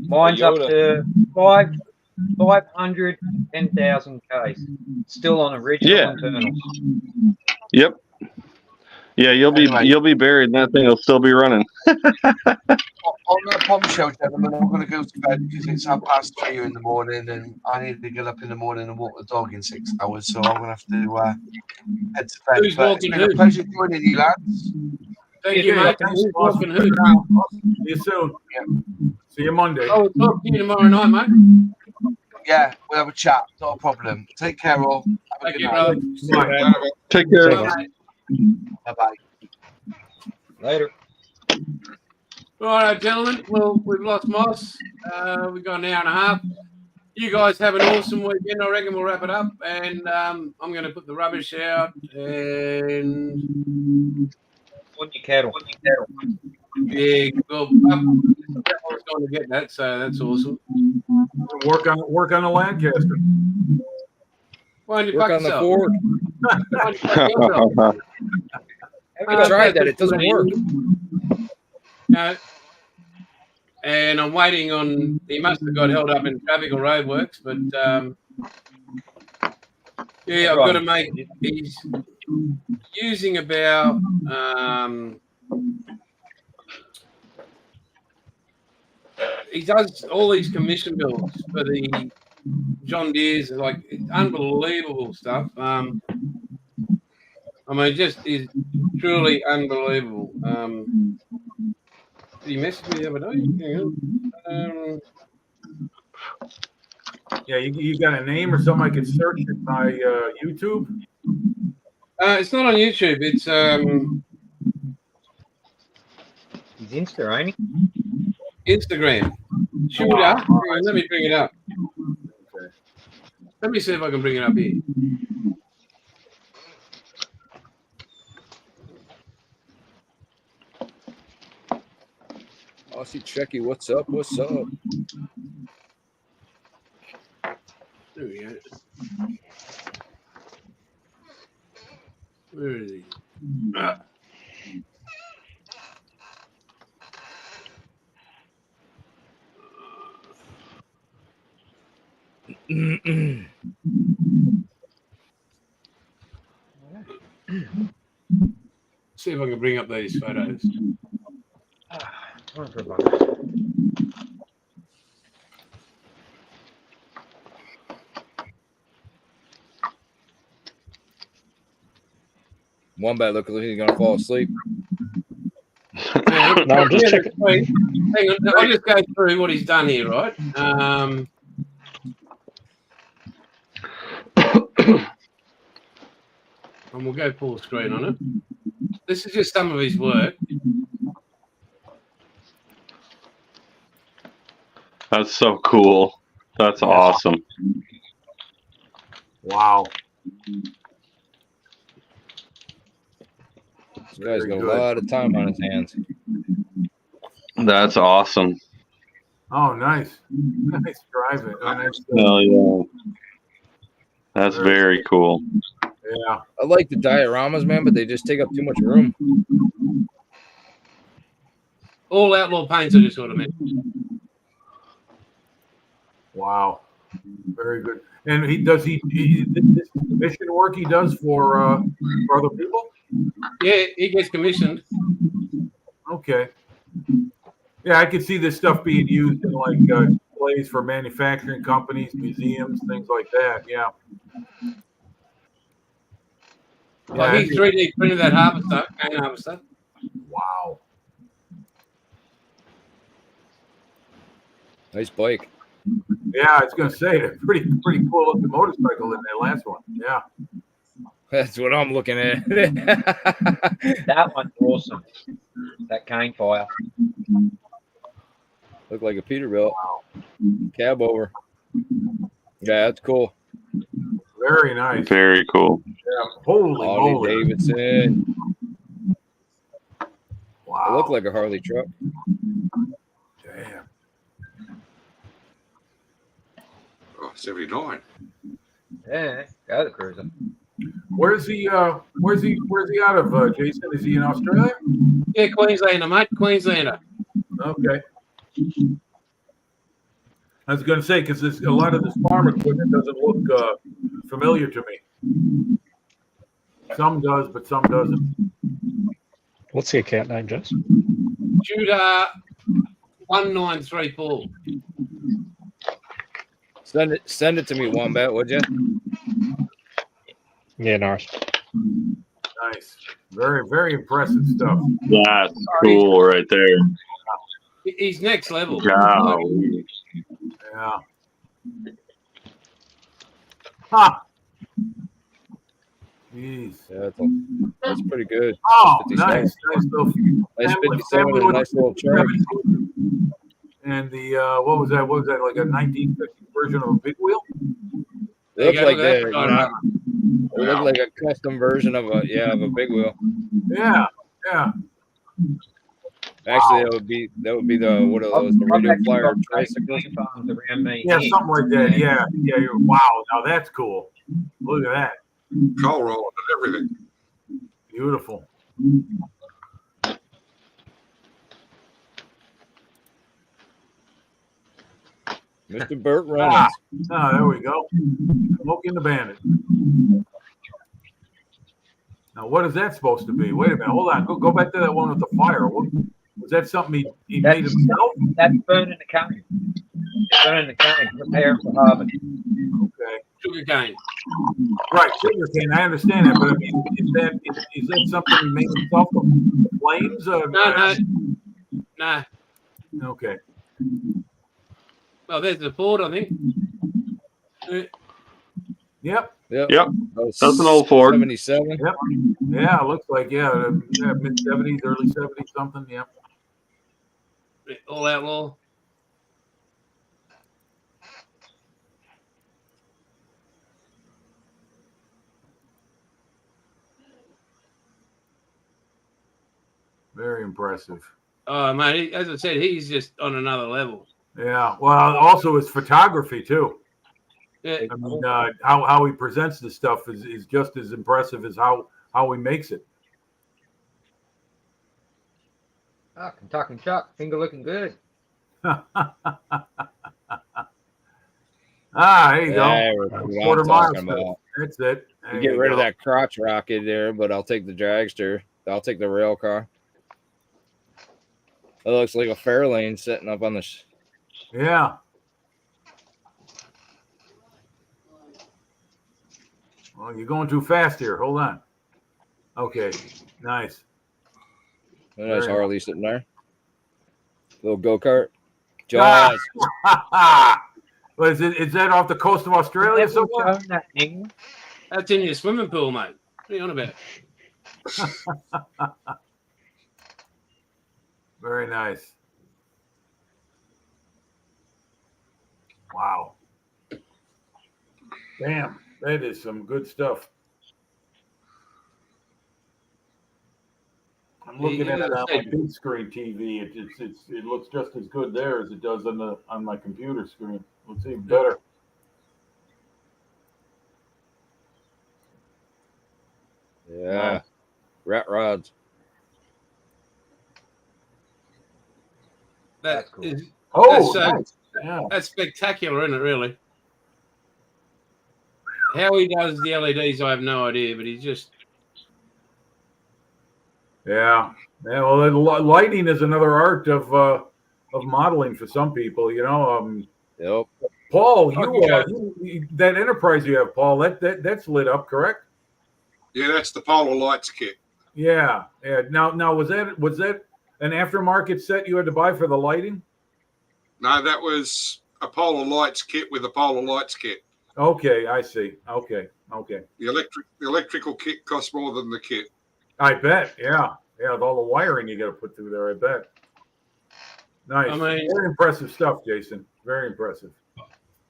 Mine's up to 510,000 Ks. Still on original internals. Yep. Yeah, you'll be buried, and that thing will still be running. On that bombshell, gentlemen, I'm going to go to bed because it's 3:30 in the morning, and I need to get up in the morning and walk the dog in 6 hours. So I'm going to have to head to bed. But it's been a pleasure joining you, lads. Thank you, mate. See you soon. Yeah. See you Monday. Oh, we'll talk to you tomorrow night, mate. Yeah, we'll have a chat. Not a problem. Take care, all. Have a Thank good you, night. brother. Take care. Bye-bye. Later. Right, gentlemen. Well, we've lost Moss. We've got an hour and a half. You guys have an awesome weekend. I reckon we'll wrap it up. And I'm going to put the rubbish out. And On your cattle. yeah, well, I was going to get that, so that's awesome. Work on the Lancaster. Why don't you Work fuck on the yourself? Ford. Why don't you fuck yourself? I tried that. It doesn't work. No. And I'm waiting on. He must have got held up in traffic or roadworks, but yeah, I've got to make. He's using about he does all these commission bills for the John Deere's, like it's unbelievable stuff. I mean, just is truly unbelievable. Did he message me the other day? Yeah, you got a name or something I could search it by YouTube? It's not on YouTube. It's He's Insta, ain't he? Instagram. Shooter. Let me bring it up. Okay. Let me see if I can bring it up here. Aussie Checky, what's up? What's up? There we go. Where is he? See if I can bring up these photos. Wombat look like he's gonna fall asleep. No, I'm just checking. Wait, hang on. I'll just go through what he's done here, right? And we'll go full screen on it. This is just some of his work. That's so cool. That's awesome. Wow. This guy's got a lot of time on his hands. That's awesome. Oh, nice. Nice driving. Oh, nice. Oh, yeah. That's very cool. Yeah. I like the dioramas, man, but they just take up too much room. All outlaw paints are just automatic. Wow. Very good. And this commission work he does for other people? Yeah, he gets commissioned. Okay. Yeah, I could see this stuff being used in like displays for manufacturing companies, museums, things like that. Yeah. Like he 3D printed that harvester, cane harvester. Wow. Nice bike. Yeah, I was gonna say a pretty cool looking motorcycle in that last one. Yeah. That's what I'm looking at. That one's awesome. That cane fire. Look like a Peterbilt. Wow. Cab over. Yeah, that's cool. Very nice. Very cool. Yeah. Holy Harley moly. Davidson. It looked like a Harley truck. Damn. Oh, 79. Yeah, go the cruiser. Where's he out of, Jason? Is he in Australia? Yeah, Queenslander, mate. Queenslander. Okay. I was going to say, because a lot of this farm equipment doesn't look familiar to me. Some does, but some doesn't. What's the account name, Jess? Judah 1934. Send it to me, Wombat, would you? Yeah, nice. Nice. Very, very impressive stuff. That's cool right there. He's next level. Golly. Yeah. Ha! Jeez. Yeah, that's pretty good. Oh, 57. nice. Nice little Nice 57 and a nice little truck. And the what was that? What was that? Like a 1950 version of a big wheel? It looked like that. It It looked like a custom version of a big wheel. Yeah, yeah. Actually, that would be the what are those? The radio flyer tricycles. Around me. Yeah, something like that. Yeah, yeah. Wow, now that's cool. Look at that. Coal rolling and everything. Beautiful. Mr. Burt Reynolds. Ah, there we go. Smoking the Bandit. Now, what is that supposed to be? Wait a minute. Hold on. Go back to that one with the fire. Was that something he made himself? That's burning the cane. Burning the cane. Prepare for harvest. Okay. Sugar cane. Right, sugar cane. I understand that, but I mean, is that something he made himself? The flames? No. Okay. Well, there's the Ford, I think. Yep. Yep. That's an old Ford. 77. Yep. Yeah, looks like mid 70s, early 70s, something. Yep. All outlaw. Very impressive. Oh, mate, as I said, he's just on another level. Yeah. Well, also his photography too. Yeah. I mean, how he presents the stuff is just as impressive as how he makes it. Oh, Kentucky Chuck, finger looking good. There you Yeah, go. we're Quarter mile talking stuff. about. That's it. You There get rid of go. that crotch rocket there, but I'll take the dragster. I'll take the rail car. It looks like a Fairlane sitting up on the. Yeah. Well, you're going too fast here. Hold on. Okay. Nice. Nice Very Harley sitting there. Little go kart. Jaws. What is it? Is that off the coast of Australia somewhere? That's in your swimming pool, mate. What are you on about? Very nice. Wow. Damn, that is some good stuff. I'm looking at it on my big screen TV. It looks just as good there as it does on my computer screen. Looks even better. Yeah. Rat rods. That's cool. Nice. Yeah. That's spectacular, isn't it, really? How he does the LEDs, I have no idea, but he's just... Yeah. Yeah. Well, lighting is another art of modeling for some people, you know. Yep. Paul, you that Enterprise you have, Paul, that's lit up, correct? Yeah, that's the Polar Lights kit. Yeah. Yeah. Now was that an aftermarket set you had to buy for the lighting? No, that was a Polar Lights kit with a Polar Lights kit. Okay, I see. Okay. The electrical kit costs more than the kit. I bet. Yeah. Yeah, with all the wiring you got to put through there, I bet. Nice. I mean, very impressive stuff, Jason. Very impressive.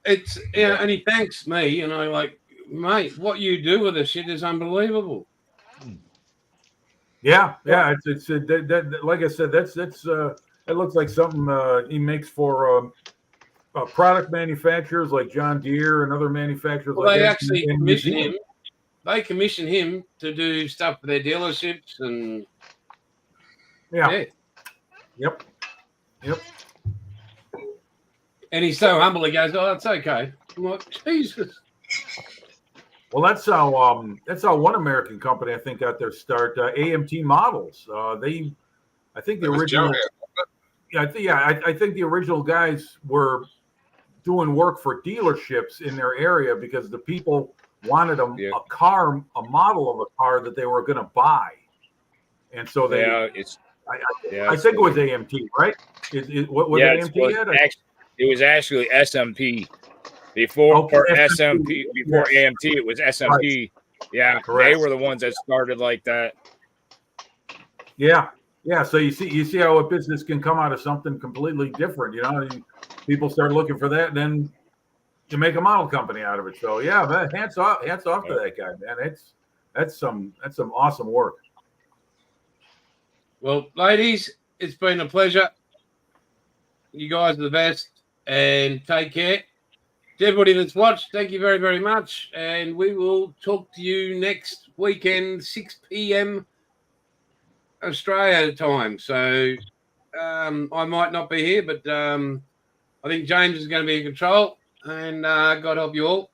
It's and he thanks me, you know, like, mate, what you do with this shit is unbelievable. Yeah. Like I said, that's it looks like something he makes for product manufacturers like John Deere and other manufacturers. Well, like they that actually in New commission Zealand. him. They commission him to do stuff for their dealerships and Yeah. Yep. And he's so humble. He goes, "Oh, it's okay." I'm like, Jesus. Well, that's how one American company I think got their start. AMT Models. I think the That was original. Joe. I think the original guys were doing work for dealerships in their area because the people wanted a model of a car that they were going to buy, and so they. I think it was AMT, right? What was AMT yet? It was actually SMP. Before SMP, before AMT, it was SMP. Right. Yeah, correct. They were the ones that started like that. Yeah. So you see how a business can come out of something completely different. You know, people start looking for that, and then you make a model company out of it. So yeah, man, hats off to that guy, man. That's some awesome work. Well, ladies, it's been a pleasure. You guys are the best, and take care. To everybody that's watched, thank you very, very much. And we will talk to you next weekend, 6 p.m. Australia time. So I might not be here, but I think James is going to be in control. And God help you all.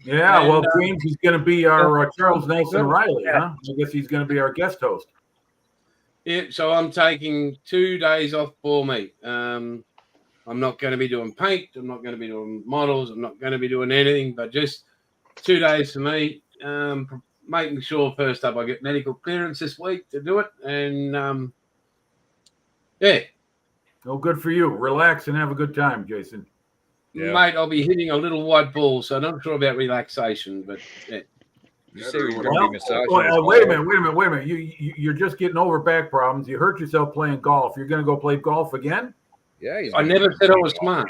Yeah, and, well, James is going to be our Charles Nelson Riley, huh? I guess he's going to be our guest host. Yeah, so I'm taking 2 days off for me. I'm not going to be doing paint. I'm not going to be doing models. I'm not going to be doing anything, but just 2 days for me. Making sure first up I get medical clearance this week to do it. And yeah. Oh, good for you. Relax and have a good time, Jason. Yeah. Mate, I'll be hitting a little white ball, so I'm not sure about relaxation, but yeah. You say you're going to be massaging. Wait a minute. You're just getting over back problems. You hurt yourself playing golf. You're going to go play golf again? Yeah. I never said I was smart.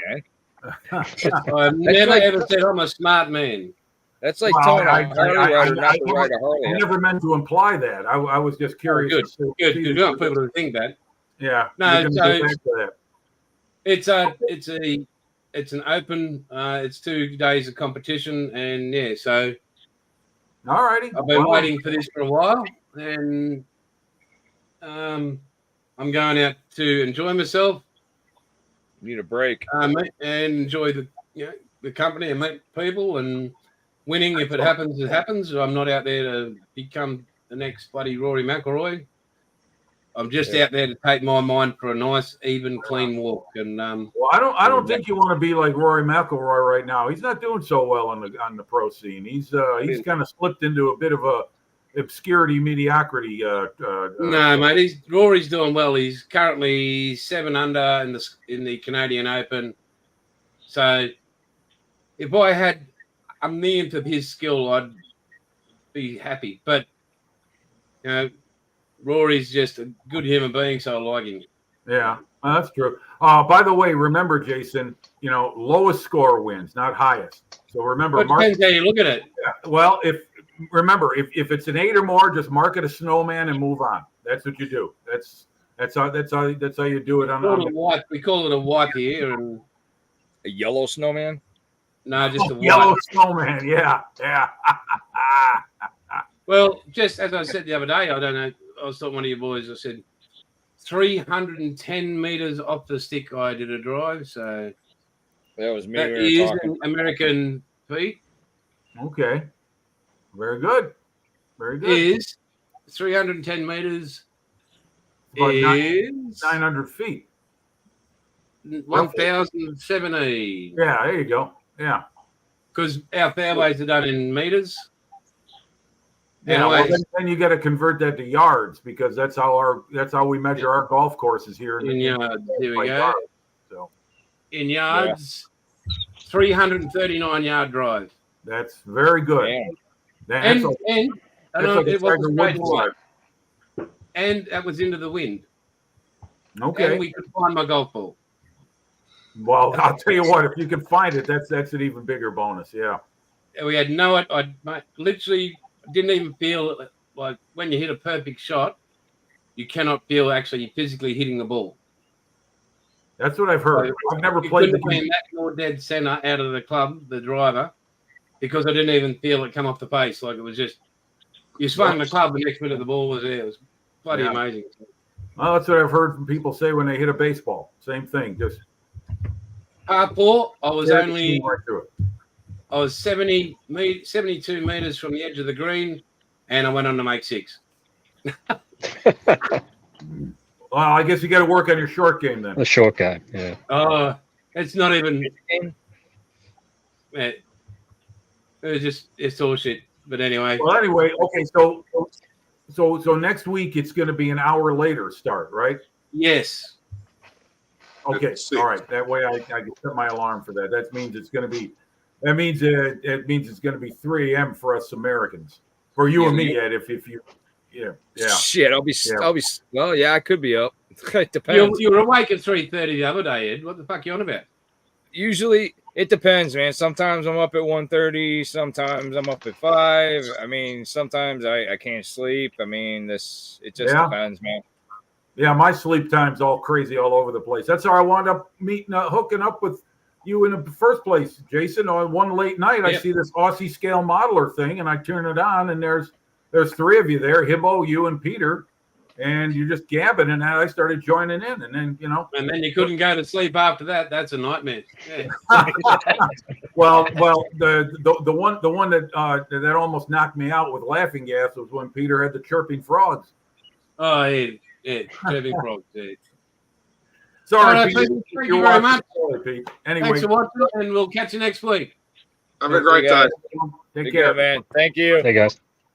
I never ever said I'm a smart man. That's like telling a Harley rider not to ride a Harley. I never meant to imply that. I was just curious. Good. You don't want people to think that. Yeah. No, so it's an open. It's 2 days of competition, and yeah. So, all righty. I've been waiting for this for a while, and I'm going out to enjoy myself. Need a break, and enjoy the company and meet people and winning. If it happens, it happens. I'm not out there to become the next bloody Rory McIlroy. I'm just out there to take my mind for a nice, even, clean walk. And well, I don't think you want to be like Rory McIlroy right now. He's not doing so well on the pro scene. He's kind of slipped into a bit of a obscurity, mediocrity. No, mate. Rory's doing well. He's currently 7 under in the Canadian Open. So if I had a millionth of his skill, I'd be happy. But you know, Rory's just a good human being, so I like him. Yeah, that's true. By the way, remember, Jason, lowest score wins, not highest. So remember, it depends how you look at it. Yeah, well, if it's an 8 or more, just mark it a snowman and move on. That's what you do. That's how you do it. We call it a wipe here, and a yellow snowman. No, just a yellow snowman. Yeah. Well, just as I said the other day, I don't know. I was talking to one of your boys. I said 310 meters off the stick. I did a drive, so that was me. That is an American feet. Okay, very good. Very good. Is 310 meters. Is 900 feet. 1,070. Yeah, there you go. Yeah, because our fairways are done in meters. Yeah, well, then you got to convert that to yards because that's how we measure our golf courses here in yards. Here we go. So in yards, 339 yard drive. That's very good. And it was a straight shot. And that was into the wind. Okay. And we could find my golf ball. Well, I'll tell you what, if you can find it, that's an even bigger bonus. Yeah. We had I literally didn't even feel like when you hit a perfect shot, you cannot feel actually physically hitting the ball. That's what I've heard. So I've never you played the couldn't have been that more dead center out of the club, the driver, because I didn't even feel it come off the face. Like it was just you swung the club, the next minute the ball was there. It was bloody amazing. Well, that's what I've heard from people say when they hit a baseball. Same thing. Just Par four, I was right only through it. I was 72 meters from the edge of the green, and I went on to make 6. Well, I guess you got to work on your short game then. The short game, yeah. Oh, it's not even. It's all shit. But anyway. Well, anyway, okay. So next week it's going to be an hour later start, right? Yes. Okay. All right. That way I can set my alarm for that. That means it's going to be. That means it means it's going to be 3 a.m. for us Americans. For you and me, Ed. If you. Yeah. Shit, I'll be. Well, yeah, I could be up. It depends. You were awake at 3:30 the other day, Ed. What the fuck are you on about? Usually, it depends, man. Sometimes I'm up at 1:30. Sometimes I'm up at 5. I mean, sometimes I can't sleep. I mean, it just depends, man. Yeah, my sleep time's all crazy all over the place. That's how I wound up hooking up with you in the first place, Jason. On one late night, I see this Aussie scale modeler thing, and I turn it on, and there's 3 of you there, Hibbo, you, and Peter, and you're just gabbing, and I started joining in, and then and then you couldn't go to sleep after that. That's a nightmare. Yeah. well, the one that almost knocked me out with laughing gas was when Peter had the chirping frogs. Oh, yeah, chirping frogs. Yeah. Sorry, Peter. Thank you very much. Pete. Anyway, thanks for watching, and we'll catch you next week. Have a great day. Take care, man. Thank you. Hey, guys.